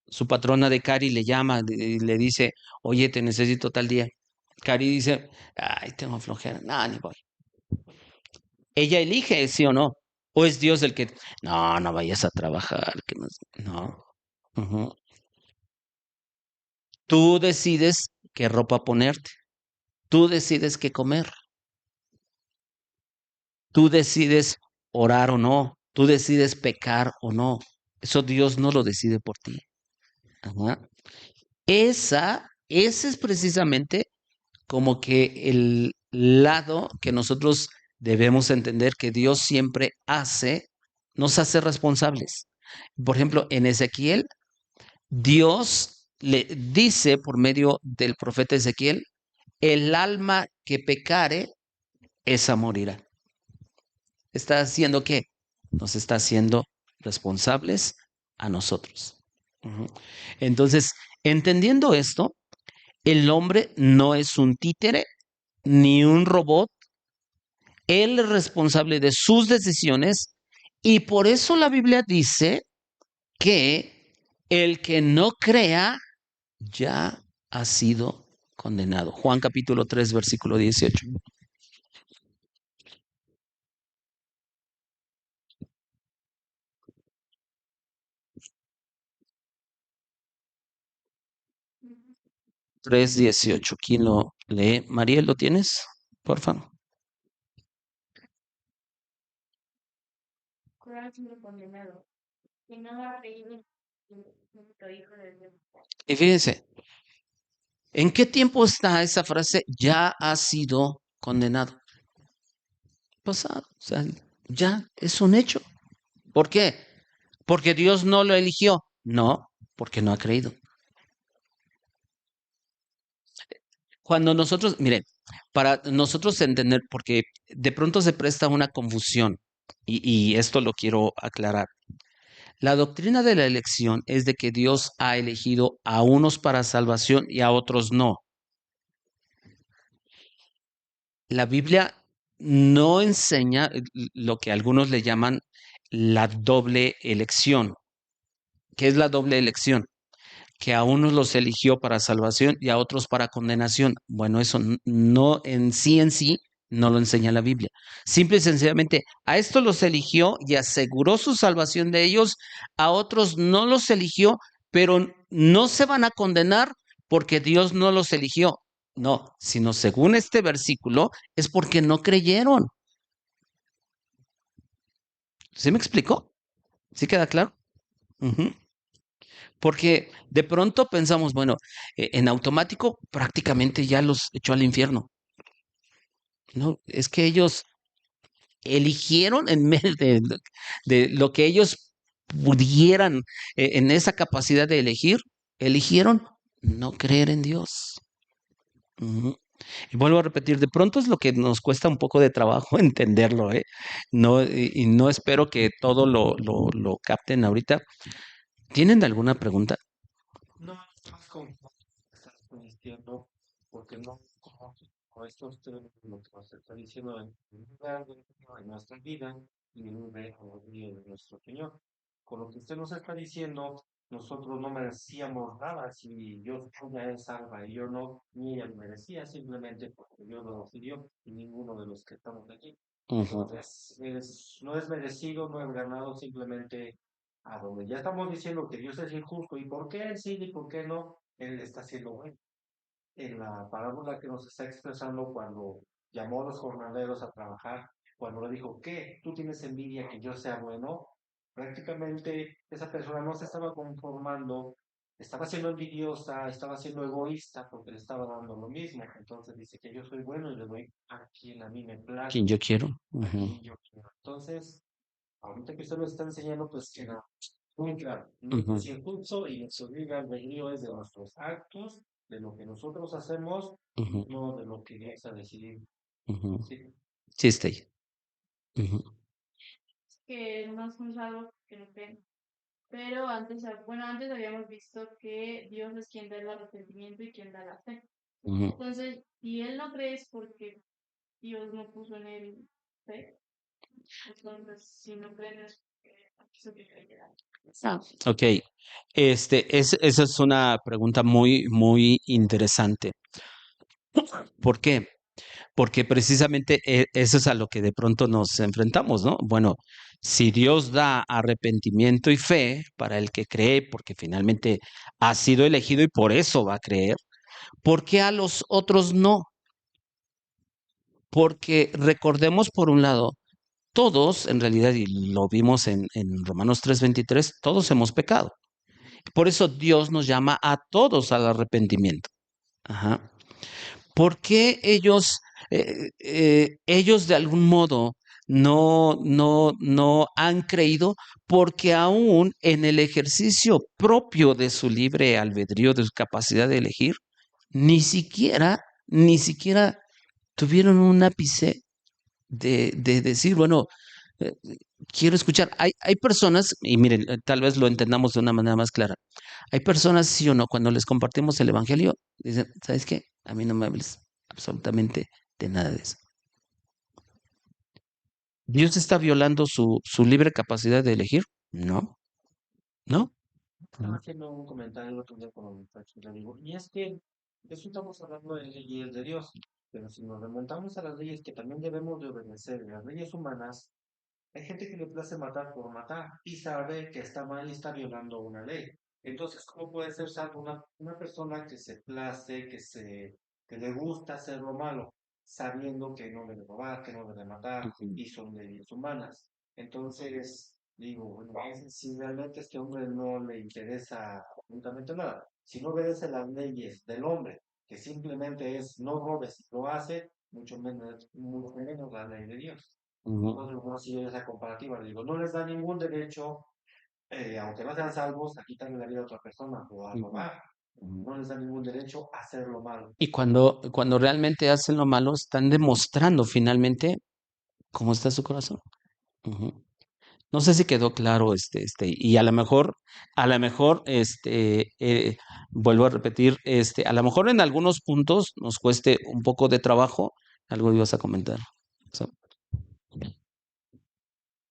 Su patrona de Cari le llama y le dice, oye, te necesito tal día. Cari dice, ay, tengo flojera, nada, ni voy. Ella elige, sí o no. O es Dios el que, no, no vayas a trabajar, que no. No. Ujú. Tú decides qué ropa ponerte. Tú decides qué comer. Tú decides orar o no. Tú decides pecar o no. Eso Dios no lo decide por ti. Ajá. Ese es precisamente como que el lado que nosotros debemos entender que Dios siempre hace, nos hace responsables. Por ejemplo, en Ezequiel, Dios le dice por medio del profeta Ezequiel, el alma que pecare, esa morirá. ¿Está haciendo qué? Nos está haciendo responsables a nosotros. Ujú. Entonces, entendiendo esto, el hombre no es un títere ni un robot. Él es responsable de sus decisiones y por eso la Biblia dice que el que no crea ya ha sido condenado. Juan capítulo 3, versículo 18. 3:18. ¿Quién lo lee? Mariel, ¿lo tienes? Por favor. Ha sido condenado y no ha creído en el único Hijo de Dios. Y fíjense, ¿en qué tiempo está esa frase? Ya ha sido condenado. Pasado. O sea, ya es un hecho. ¿Por qué? ¿Porque Dios no lo eligió? No, porque no ha creído. Cuando nosotros, mire, para nosotros entender, porque de pronto se presta una confusión, y esto lo quiero aclarar. La doctrina de la elección es de que Dios ha elegido a unos para salvación y a otros no. La Biblia no enseña lo que algunos le llaman la doble elección. ¿Qué es la doble elección? Que a unos los eligió para salvación y a otros para condenación. Bueno, eso no en sí, no lo enseña la Biblia. Simple y sencillamente, a estos los eligió y aseguró su salvación de ellos, a otros no los eligió, pero no se van a condenar porque Dios no los eligió. No, sino según este versículo, es porque no creyeron. ¿Sí me explicó? ¿Sí queda claro? Ujú. Porque de pronto pensamos, bueno, en automático prácticamente ya los echó al infierno. No, es que ellos eligieron en medio de lo que ellos pudieran, en esa capacidad de elegir, eligieron no creer en Dios. Ujú. Y vuelvo a repetir, de pronto es lo que nos cuesta un poco de trabajo entenderlo, ¿eh? No, y no espero que todo lo capten ahorita. ¿Tienen alguna pregunta? No, más con estás diciendo, porque no como estos lo que nos está diciendo en un lugar de nuestra vida y en un lugar de nuestro Señor. Con lo que usted nos está diciendo, nosotros no merecíamos nada si Dios ya es salva y yo no, ni ella merecía simplemente porque Dios lo decidió y ninguno de los que estamos aquí. Ujú. Entonces, no es merecido, no es ganado, simplemente a donde ya estamos diciendo que Dios es injusto y por qué Él sí y por qué no, Él está siendo bueno. En la parábola que nos está expresando cuando llamó a los jornaleros a trabajar, cuando le dijo, ¿qué? ¿Tú tienes envidia que yo sea bueno? Prácticamente esa persona no se estaba conformando estaba siendo envidiosa, estaba siendo egoísta porque le estaba dando lo mismo. Entonces dice que yo soy bueno y le doy a quien a mí me Quien place, yo quiero. a Ujú, quien yo quiero. Entonces, ahorita que usted lo está enseñando, pues queda muy claro. ujú, Nuestro impulso y nuestro libre albedrío es de nuestros actos, de lo que nosotros hacemos, ujú, no de lo que Dios ha decidido. ujú. Sí. Sí, está ahí. Ujú, Que no es algo que no creen. Pero antes, bueno, antes habíamos visto que Dios es quien da el arrepentimiento y quien da la fe. ujú. Entonces, si él no cree es porque Dios no puso en él fe. Entonces, si no creen es porque no quiso que creyera. Ok, esa es una pregunta muy, muy interesante. ¿Por qué? Porque precisamente eso es a lo que de pronto nos enfrentamos, ¿no? Bueno, si Dios da arrepentimiento y fe para el que cree, porque finalmente ha sido elegido y por eso va a creer, ¿por qué a los otros no? Porque recordemos por un lado, todos en realidad, y lo vimos en Romanos 3:23, todos hemos pecado. Por eso Dios nos llama a todos al arrepentimiento. Ajá. ¿Por qué ellos de algún modo no han creído? Porque aún en el ejercicio propio de su libre albedrío, de su capacidad de elegir, ni siquiera tuvieron un ápice de decir, bueno, eh, quiero escuchar. Hay personas, y miren, tal vez lo entendamos de una manera más clara. Hay personas, sí o no, cuando les compartimos el evangelio, dicen, ¿sabes qué? A mí no me hables absolutamente de nada de eso. ¿Dios está violando su libre capacidad de elegir? No, no. Estaba haciendo un comentario el otro día con un muchacho y le digo, y es que eso estamos hablando de leyes de Dios, pero si nos remontamos a las leyes que también debemos de obedecer, las leyes humanas, hay gente que le place matar por matar y sabe que está mal y está violando una ley. Entonces, ¿cómo puede ser salvo una persona que se place, que le gusta hacer lo malo, sabiendo que no debe robar, que no debe matar Ujú, y son leyes humanas? Entonces, digo, bueno, si realmente a este hombre no le interesa absolutamente nada, si no obedece las leyes del hombre, que simplemente es no robes, lo hace, mucho menos la ley de Dios. ujú, Entonces, no sigue esa comparativa. Le digo, no les da ningún derecho, aunque no sean salvos, a quitarle la vida a otra persona o a ujú, robar. ujú. No les da ningún derecho a hacer lo malo. Y cuando realmente hacen lo malo, están demostrando finalmente cómo está su corazón. Ujú. No sé si quedó claro, y a lo mejor, vuelvo a repetir, a lo mejor en algunos puntos nos cueste un poco de trabajo. Algo ibas a comentar. So,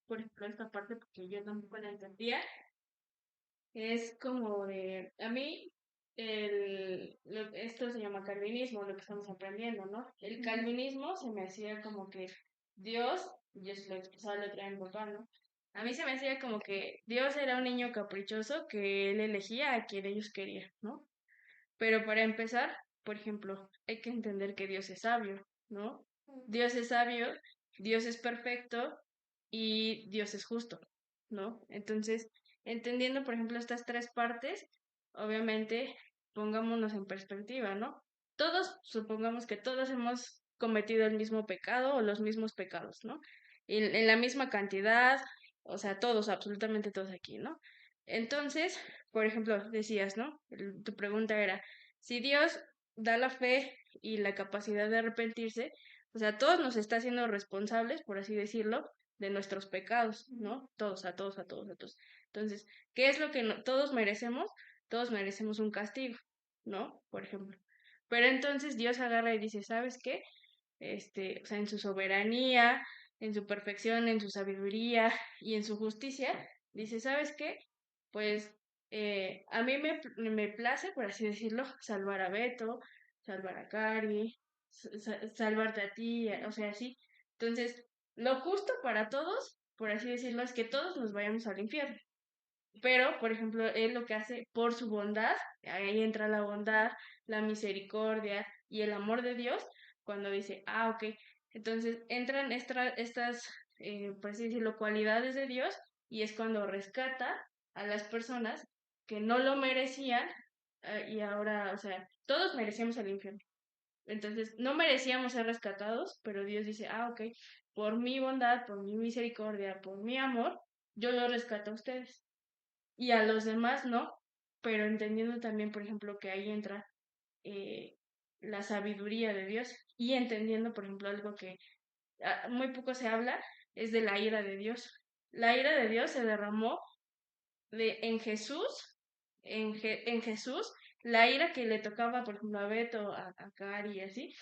Por ejemplo, esta parte, porque yo tampoco la entendía, es como de, a mí, esto se llama calvinismo, lo que estamos aprendiendo, ¿no? El calvinismo se me hacía como que Dios, yo se lo expresaba el otro día a mi papá, ¿no? A mí se me hacía como que Dios era un niño caprichoso que él elegía a quien ellos querían, ¿no? Pero para empezar, por ejemplo, hay que entender que Dios es sabio, ¿no? Dios es sabio, Dios es perfecto y Dios es justo, ¿no? Entonces, entendiendo, por ejemplo, estas tres partes, obviamente, pongámonos en perspectiva, ¿no? Todos, supongamos que todos hemos cometido el mismo pecado o los mismos pecados, ¿no? En la misma cantidad, o sea, todos, absolutamente todos aquí, ¿no? Entonces, por ejemplo, decías, ¿no? Tu pregunta era, si Dios da la fe y la capacidad de arrepentirse, o sea, todos nos está haciendo responsables, por así decirlo, de nuestros pecados, ¿no? Todos, a todos, a todos, a todos. Entonces, ¿qué es lo que todos merecemos? Todos merecemos un castigo, ¿no? Por ejemplo. Pero entonces Dios agarra y dice, ¿sabes qué? O sea, en su soberanía, en su perfección, en su sabiduría y en su justicia, dice, ¿sabes qué? Pues a mí me place, por así decirlo, salvar a Beto, salvar a Cari, salvarte a ti, o sea, así. Entonces, lo justo para todos, por así decirlo, es que todos nos vayamos al infierno. Pero, por ejemplo, él lo que hace por su bondad, ahí entra la bondad, la misericordia y el amor de Dios, cuando dice, ah, ok, entonces entran estas, por así decirlo, cualidades de Dios y es cuando rescata a las personas que no lo merecían, y ahora, o sea, todos merecíamos el infierno. Entonces, no merecíamos ser rescatados, pero Dios dice, ok, por mi bondad, por mi misericordia, por mi amor, yo los rescato a ustedes. Y a los demás no, pero entendiendo también, por ejemplo, que ahí entra eh, la sabiduría de Dios y entendiendo, por ejemplo, algo que muy poco se habla, es de la ira de Dios. La ira de Dios se derramó en Jesús, en Jesús, la ira que le tocaba, por ejemplo, a Beto, a Cari y así,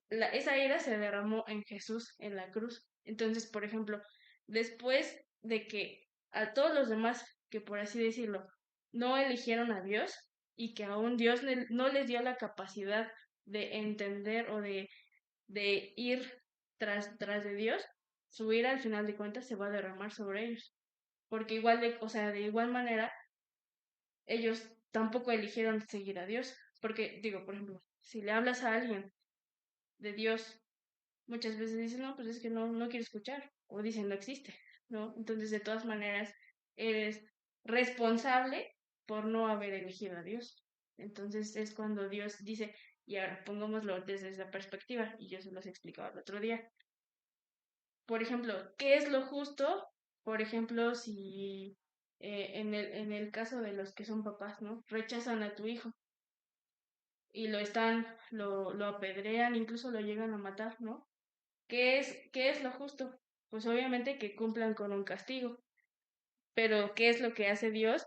esa ira se derramó en Jesús, en la cruz. Entonces, por ejemplo, después de que a todos los demás, que por así decirlo, no eligieron a Dios y que aún Dios no les dio la capacidad de entender o de ir tras de Dios, su ira al final de cuentas se va a derramar sobre ellos. Porque igual o sea, de igual manera, ellos tampoco eligieron seguir a Dios. Porque, digo, por ejemplo, si le hablas a alguien de Dios, muchas veces dicen, no, pues es que no quiere escuchar, o dicen, no existe, ¿no? Entonces, de todas maneras, eres responsable por no haber elegido a Dios. Entonces, es cuando Dios dice, y ahora pongámoslo desde esa perspectiva, y yo se los explicaba el otro día. Por ejemplo, ¿qué es lo justo? Por ejemplo, si en el caso de los que son papás, ¿no? Rechazan a tu hijo y lo apedrean, incluso lo llegan a matar, ¿no? Qué es lo justo? Pues obviamente que cumplan con un castigo. Pero ¿qué es lo que hace Dios?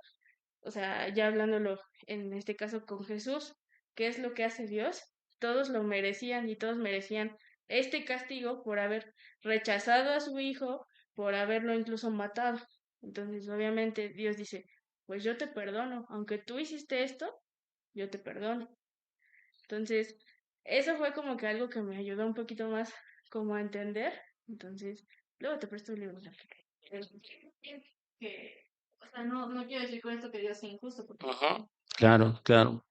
O sea, ya hablándolo en este caso con Jesús, ¿qué es lo que hace Dios? Todos lo merecían y todos merecían este castigo por haber rechazado a su hijo, por haberlo incluso matado. Entonces, obviamente, Dios dice, pues yo te perdono, aunque tú hiciste esto, yo te perdono. Entonces, eso fue como que algo que me ayudó un poquito más como a entender. Entonces, luego te presto el libro. Que, o sea, no quiero decir con esto que Dios sea injusto, porque Ajá. Claro, claro.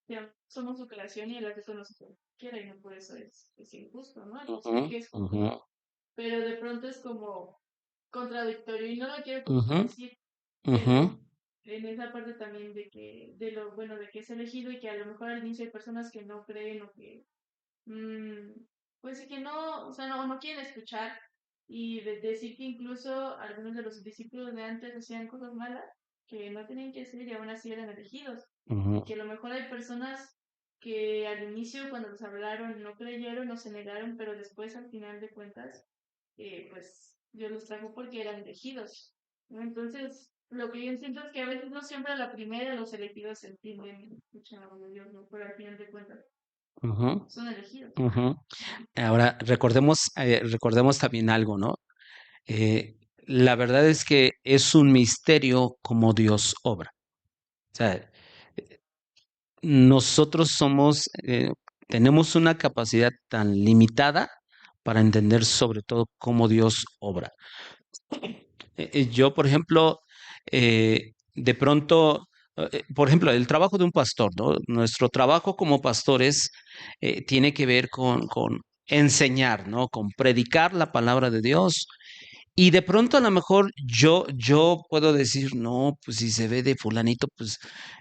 ya somos su creación y Él hace con nosotros lo que quiera y no por eso es injusto, ¿no? Ujú, Que es justo. ujú, Pero de pronto es como contradictorio y no lo quiero ujú, decir, ujú, pero en esa parte también de lo bueno de que es elegido y que a lo mejor al inicio hay personas que no creen o que mm, pues que no, o sea, no quieren escuchar y decir que incluso algunos de los discípulos de antes hacían cosas malas que no tenían que hacer y aún así eran elegidos. Y ujú, que a lo mejor hay personas que al inicio cuando los hablaron no creyeron o se negaron, pero después al final de cuentas, pues Dios los trajo porque eran elegidos, ¿no? Entonces, lo que yo siento es que a veces no siempre a la primera los elegidos se entienden, escuchan la voz de Dios, ¿no? Pero al final de cuentas ujú, son elegidos. ujú. Ahora, recordemos también algo, ¿no? La verdad es que es un misterio cómo Dios obra. O sea, nosotros tenemos una capacidad tan limitada para entender sobre todo cómo Dios obra. Yo, por ejemplo, de pronto, por ejemplo, el trabajo de un pastor, ¿no? Nuestro trabajo como pastores tiene que ver con enseñar, ¿no? Con predicar la palabra de Dios. Y de pronto a lo mejor yo puedo decir, no, pues si se ve de fulanito, pues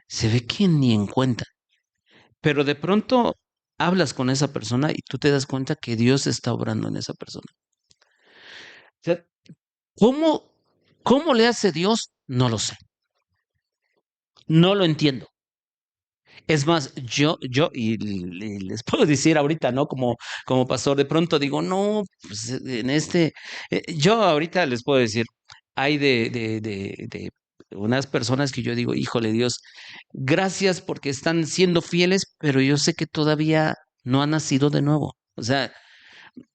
se ve que ni en cuenta. Pero de pronto hablas con esa persona y tú te das cuenta que Dios está obrando en esa persona. O sea, ¿cómo, cómo le hace Dios? No lo sé. No lo entiendo. Es más, y les puedo decir ahorita, ¿no? Como pastor, de pronto digo, no, pues yo ahorita les puedo decir, hay de unas personas que yo digo, híjole Dios, gracias porque están siendo fieles, pero yo sé que todavía no han nacido de nuevo. O sea,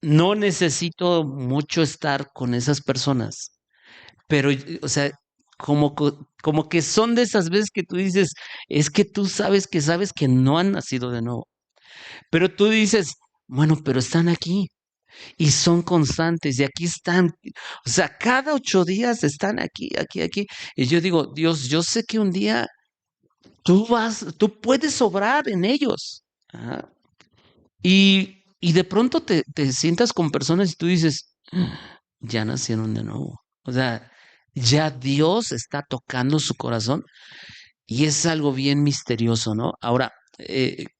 no necesito mucho estar con esas personas. Pero, o sea, como que son de esas veces que tú dices, es que tú sabes que no han nacido de nuevo. Pero tú dices, bueno, pero están aquí y son constantes y aquí están. O sea, cada 8 días están aquí, aquí, aquí. Y yo digo, Dios, yo sé que un día tú puedes obrar en ellos. Ajá. Y de pronto te sientas con personas y tú dices, "Ah, ya nacieron de nuevo". O sea, ya Dios está tocando su corazón y es algo bien misterioso, ¿no? Ahora,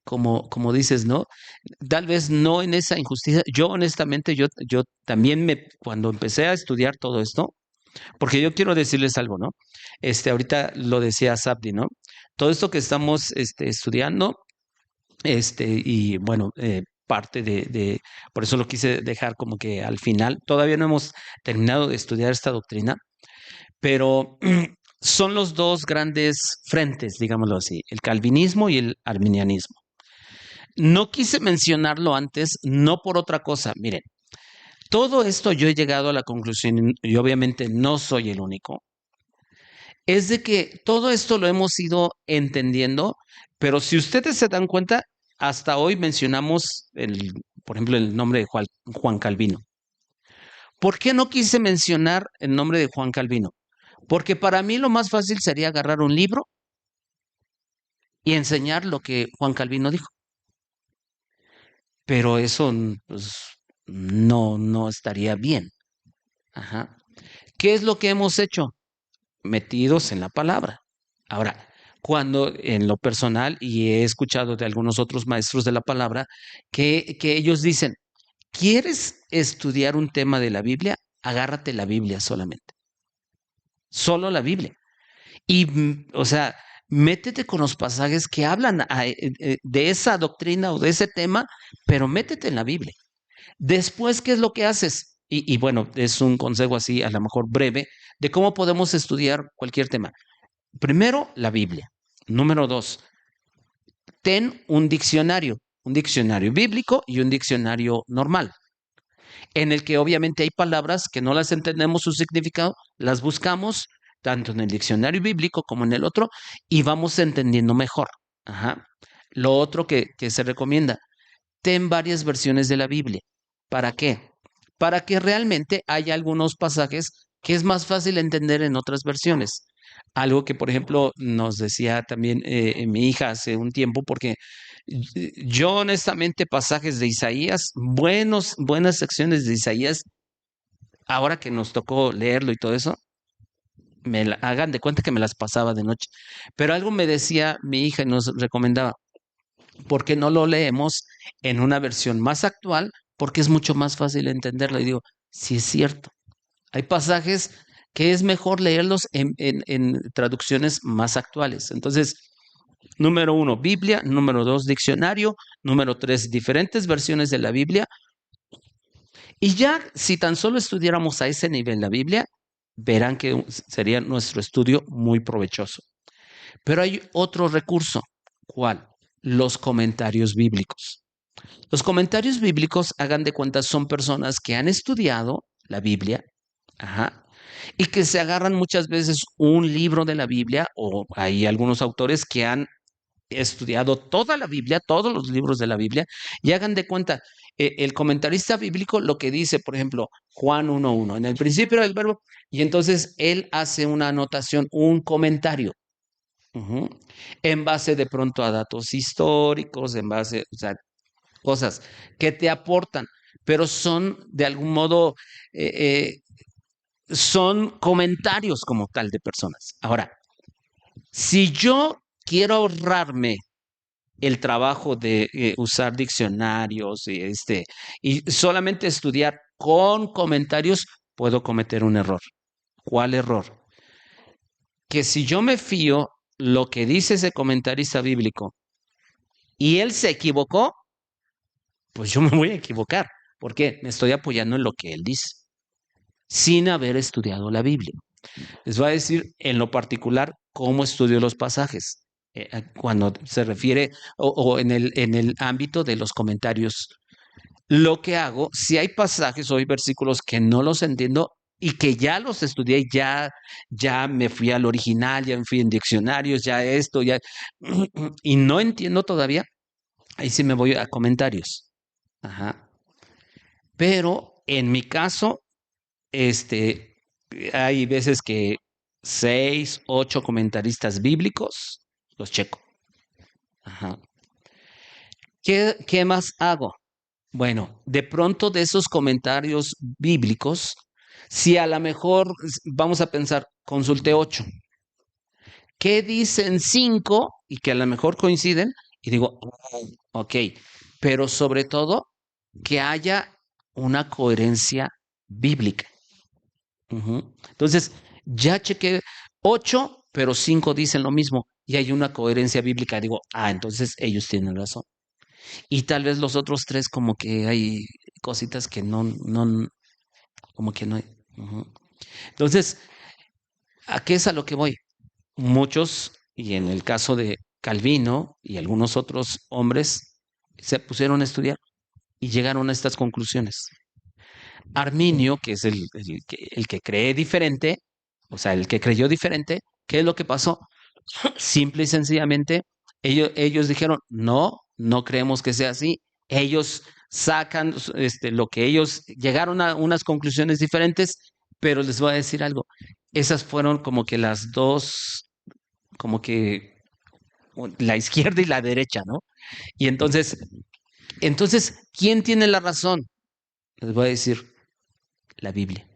como dices, ¿no? Tal vez no en esa injusticia. Yo honestamente, yo también cuando empecé a estudiar todo esto, porque yo quiero decirles algo, ¿no? Ahorita lo decía Sabdi, ¿no? Todo esto que estamos estudiando, y bueno, parte por eso lo quise dejar como que al final, todavía no hemos terminado de estudiar esta doctrina, pero son los dos grandes frentes, digámoslo así, el calvinismo y el arminianismo. No quise mencionarlo antes, no por otra cosa. Miren, todo esto yo he llegado a la conclusión, y obviamente no soy el único, es de que todo esto lo hemos ido entendiendo, pero si ustedes se dan cuenta, hasta hoy mencionamos, por ejemplo, el nombre de Juan Calvino. ¿Por qué no quise mencionar el nombre de Juan Calvino? Porque para mí lo más fácil sería agarrar un libro y enseñar lo que Juan Calvino dijo. Pero eso, pues, no estaría bien. Ajá. ¿Qué es lo que hemos hecho? Metidos en la palabra. Ahora, cuando en lo personal, y he escuchado de algunos otros maestros de la palabra, que ellos dicen, ¿quieres estudiar un tema de la Biblia? Agárrate la Biblia solamente. Solo la Biblia. Y, o sea, métete con los pasajes que hablan de esa doctrina o de ese tema, pero métete en la Biblia. Después, ¿qué es lo que haces? Y bueno, es un consejo así, a lo mejor breve, de cómo podemos estudiar cualquier tema. Primero, la Biblia. Número 2, ten un diccionario bíblico y un diccionario normal, en el que obviamente hay palabras que no las entendemos su significado, las buscamos tanto en el diccionario bíblico como en el otro y vamos entendiendo mejor. Ajá. Lo otro que se recomienda, ten varias versiones de la Biblia. ¿Para qué? Para que realmente haya algunos pasajes que es más fácil entender en otras versiones. Algo que, por ejemplo, nos decía también mi hija hace un tiempo, porque yo honestamente pasajes de Isaías, buenas secciones de Isaías, ahora que nos tocó leerlo y todo eso, hagan de cuenta que me las pasaba de noche. Pero algo me decía mi hija y nos recomendaba, ¿por qué no lo leemos en una versión más actual? Porque es mucho más fácil entenderlo. Y digo, sí es cierto. Hay pasajes que es mejor leerlos en traducciones más actuales. Entonces, número 1, Biblia. Número 2, diccionario. Número 3, diferentes versiones de la Biblia. Y ya, si tan solo estudiáramos a ese nivel la Biblia, verán que sería nuestro estudio muy provechoso. Pero hay otro recurso. ¿Cuál? Los comentarios bíblicos. Los comentarios bíblicos, hagan de cuenta, son personas que han estudiado la Biblia, ajá, y que se agarran muchas veces un libro de la Biblia, o hay algunos autores que han estudiado toda la Biblia, todos los libros de la Biblia, y hagan de cuenta, el comentarista bíblico lo que dice, por ejemplo, Juan 1:1, en el principio era el verbo, y entonces él hace una anotación, un comentario, ujú, en base de pronto a datos históricos, en base, o sea, cosas que te aportan, pero son de algún modo, son comentarios como tal de personas. Ahora, si yo quiero ahorrarme el trabajo de usar diccionarios y solamente estudiar con comentarios, puedo cometer un error. ¿Cuál error? Que si yo me fío lo que dice ese comentarista bíblico y él se equivocó, pues yo me voy a equivocar. ¿Por qué? Me estoy apoyando en lo que él dice, sin haber estudiado la Biblia. Les voy a decir en lo particular cómo estudio los pasajes, cuando se refiere o en el ámbito de los comentarios. Lo que hago, si hay pasajes o hay versículos que no los entiendo y que ya los estudié, ya me fui al original, ya me fui en diccionarios, ya esto, ya, y no entiendo todavía, ahí sí me voy a comentarios. Ajá. Pero en mi caso, hay veces que 6, 8 comentaristas bíblicos los checo. Ajá. ¿Qué más hago? Bueno, de pronto de esos comentarios bíblicos Si a lo mejor vamos a pensar, consulté 8, ¿qué dicen 5? Y que a lo mejor coinciden, y digo, ok, pero sobre todo que haya una coherencia bíblica. Entonces, ya chequé 8, pero 5 dicen lo mismo y hay una coherencia bíblica. Digo, entonces ellos tienen razón. Y tal vez los otros 3 como que hay cositas que no, como que no hay. Entonces, ¿a qué es a lo que voy? Muchos, y en el caso de Calvino y algunos otros hombres, se pusieron a estudiar y llegaron a estas conclusiones. Arminio, que es el que cree diferente, o sea, el que creyó diferente, ¿qué es lo que pasó? Simple y sencillamente, ellos dijeron, no creemos que sea así. Ellos sacan lo que ellos llegaron a unas conclusiones diferentes, pero les voy a decir algo. Esas fueron como que las dos, como que la izquierda y la derecha, ¿no? Y entonces, ¿quién tiene la razón? Les voy a decir, la Biblia.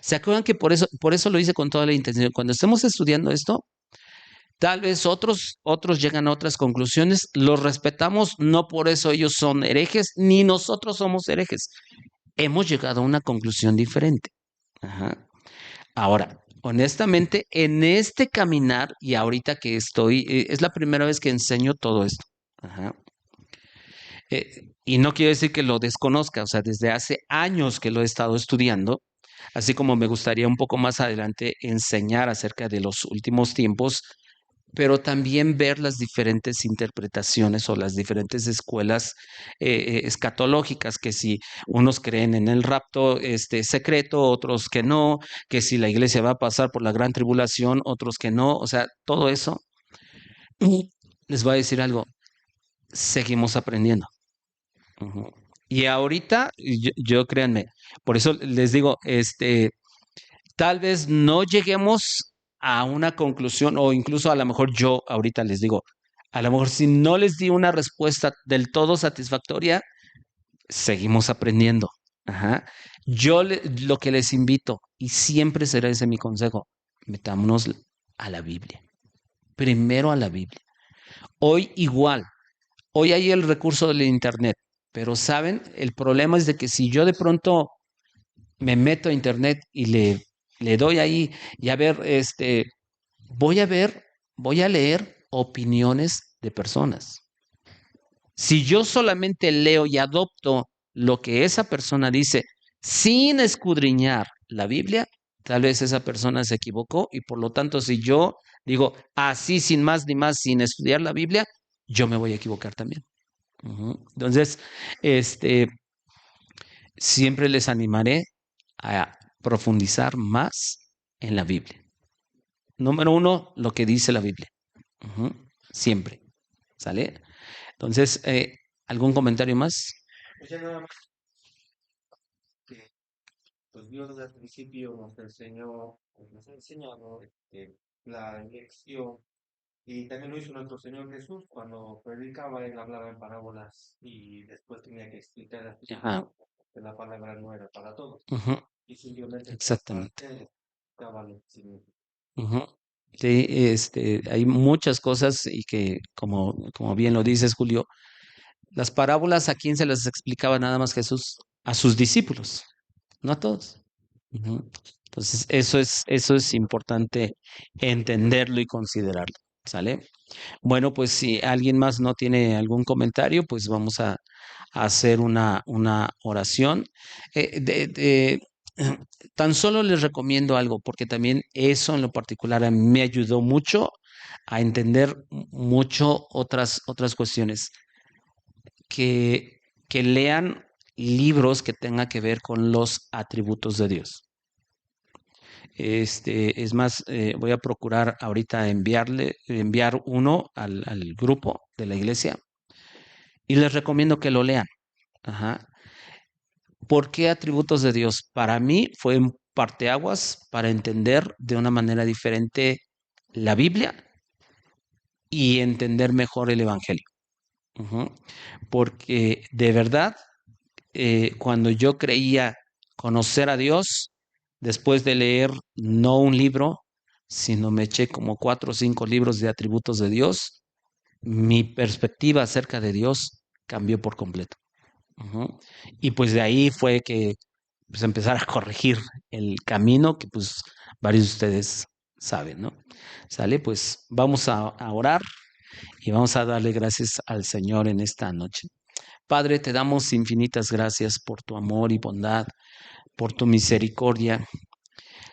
¿Se acuerdan que por eso lo hice con toda la intención? Cuando estemos estudiando esto, tal vez otros llegan a otras conclusiones, los respetamos, no por eso ellos son herejes, ni nosotros somos herejes. Hemos llegado a una conclusión diferente. Ajá. Ahora, honestamente, en este caminar, y ahorita que estoy, es la primera vez que enseño todo esto. Ajá. Y no quiero decir que lo desconozca, o sea, desde hace años que lo he estado estudiando, así como me gustaría un poco más adelante enseñar acerca de los últimos tiempos, pero también ver las diferentes interpretaciones o las diferentes escuelas escatológicas, que si unos creen en el rapto secreto, otros que no, que si la iglesia va a pasar por la gran tribulación, otros que no, o sea, todo eso. Y les voy a decir algo, seguimos aprendiendo. Y ahorita, yo créanme, por eso les digo, tal vez no lleguemos a una conclusión o incluso a lo mejor yo ahorita les digo, a lo mejor si no les di una respuesta del todo satisfactoria, seguimos aprendiendo. Ajá. Lo que les invito, y siempre será ese mi consejo, metámonos a la Biblia. Primero a la Biblia. Hoy igual, hoy hay el recurso del Internet, pero saben, el problema es de que si yo de pronto me meto a Internet y le doy ahí y a ver, voy a ver, voy a leer opiniones de personas. Si yo solamente leo y adopto lo que esa persona dice sin escudriñar la Biblia, tal vez esa persona se equivocó y por lo tanto si yo digo así sin más ni más, sin estudiar la Biblia, yo me voy a equivocar también. Entonces, siempre les animaré a profundizar más en la Biblia. Número 1, lo que dice la Biblia. Siempre. ¿Sale? Entonces, ¿algún comentario más? Pues ya nada más que pues Dios desde el principio nos ha enseñado la elección y también lo hizo nuestro Señor Jesús cuando predicaba, él hablaba en parábolas y después tenía que explicar que la palabra no era para todos y simplemente Exactamente. daba lo que significa. Sí, hay muchas cosas y que, como bien lo dices, Julio, las parábolas, ¿a quién se las explicaba nada más Jesús? A sus discípulos, no a todos. Entonces, eso es importante entenderlo y considerarlo, ¿sale? Bueno, pues si alguien más no tiene algún comentario, pues vamos a hacer una oración. Tan solo les recomiendo algo, porque también eso en lo particular a mí me ayudó mucho a entender mucho otras cuestiones. Que lean libros que tengan que ver con los atributos de Dios. Es más, voy a procurar ahorita enviar uno al grupo de la iglesia y les recomiendo que lo lean. Ajá. ¿Por qué atributos de Dios? Para mí fue un parteaguas para entender de una manera diferente la Biblia y entender mejor el Evangelio. Porque de verdad, cuando yo creía conocer a Dios después de leer no un libro, sino me eché como 4 o 5 libros de atributos de Dios. Mi perspectiva acerca de Dios cambió por completo. Ujú. Y pues de ahí fue que pues empezar a corregir el camino que pues varios de ustedes saben, ¿no? ¿Sale? Pues vamos a orar y vamos a darle gracias al Señor en esta noche. Padre, te damos infinitas gracias por tu amor y bondad, por tu misericordia.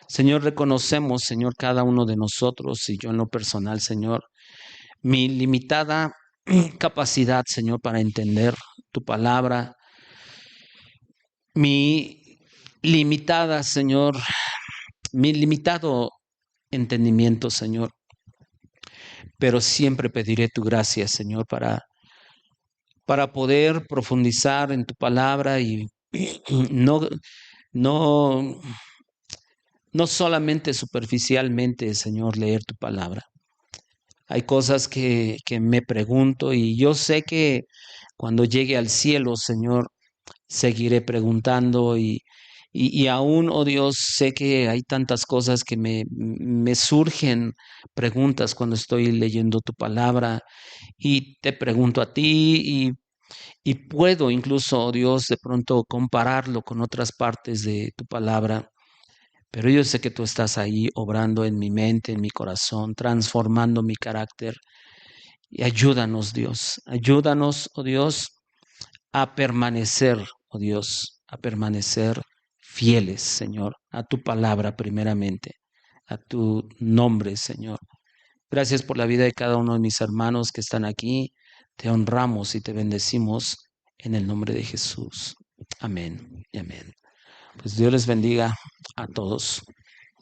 Señor, reconocemos, Señor, cada uno de nosotros y yo en lo personal, Señor, mi limitada capacidad, Señor, para entender tu palabra, mi limitada, Señor, mi limitado entendimiento, Señor, pero siempre pediré tu gracia, Señor, para poder profundizar en tu palabra y no, no, no solamente superficialmente, Señor, leer tu palabra. Hay cosas que me pregunto y yo sé que cuando llegue al cielo, Señor, seguiré preguntando y aún, oh Dios, sé que hay tantas cosas que me surgen preguntas cuando estoy leyendo tu palabra y te pregunto a ti y puedo incluso, oh Dios, de pronto compararlo con otras partes de tu palabra. Pero yo sé que tú estás ahí obrando en mi mente, en mi corazón, transformando mi carácter. Y ayúdanos, Dios. Ayúdanos, oh Dios, a permanecer, oh Dios, a permanecer fieles, Señor, a tu palabra primeramente, a tu nombre, Señor. Gracias por la vida de cada uno de mis hermanos que están aquí. Te honramos y te bendecimos en el nombre de Jesús. Amén y amén. Pues Dios les bendiga a todos.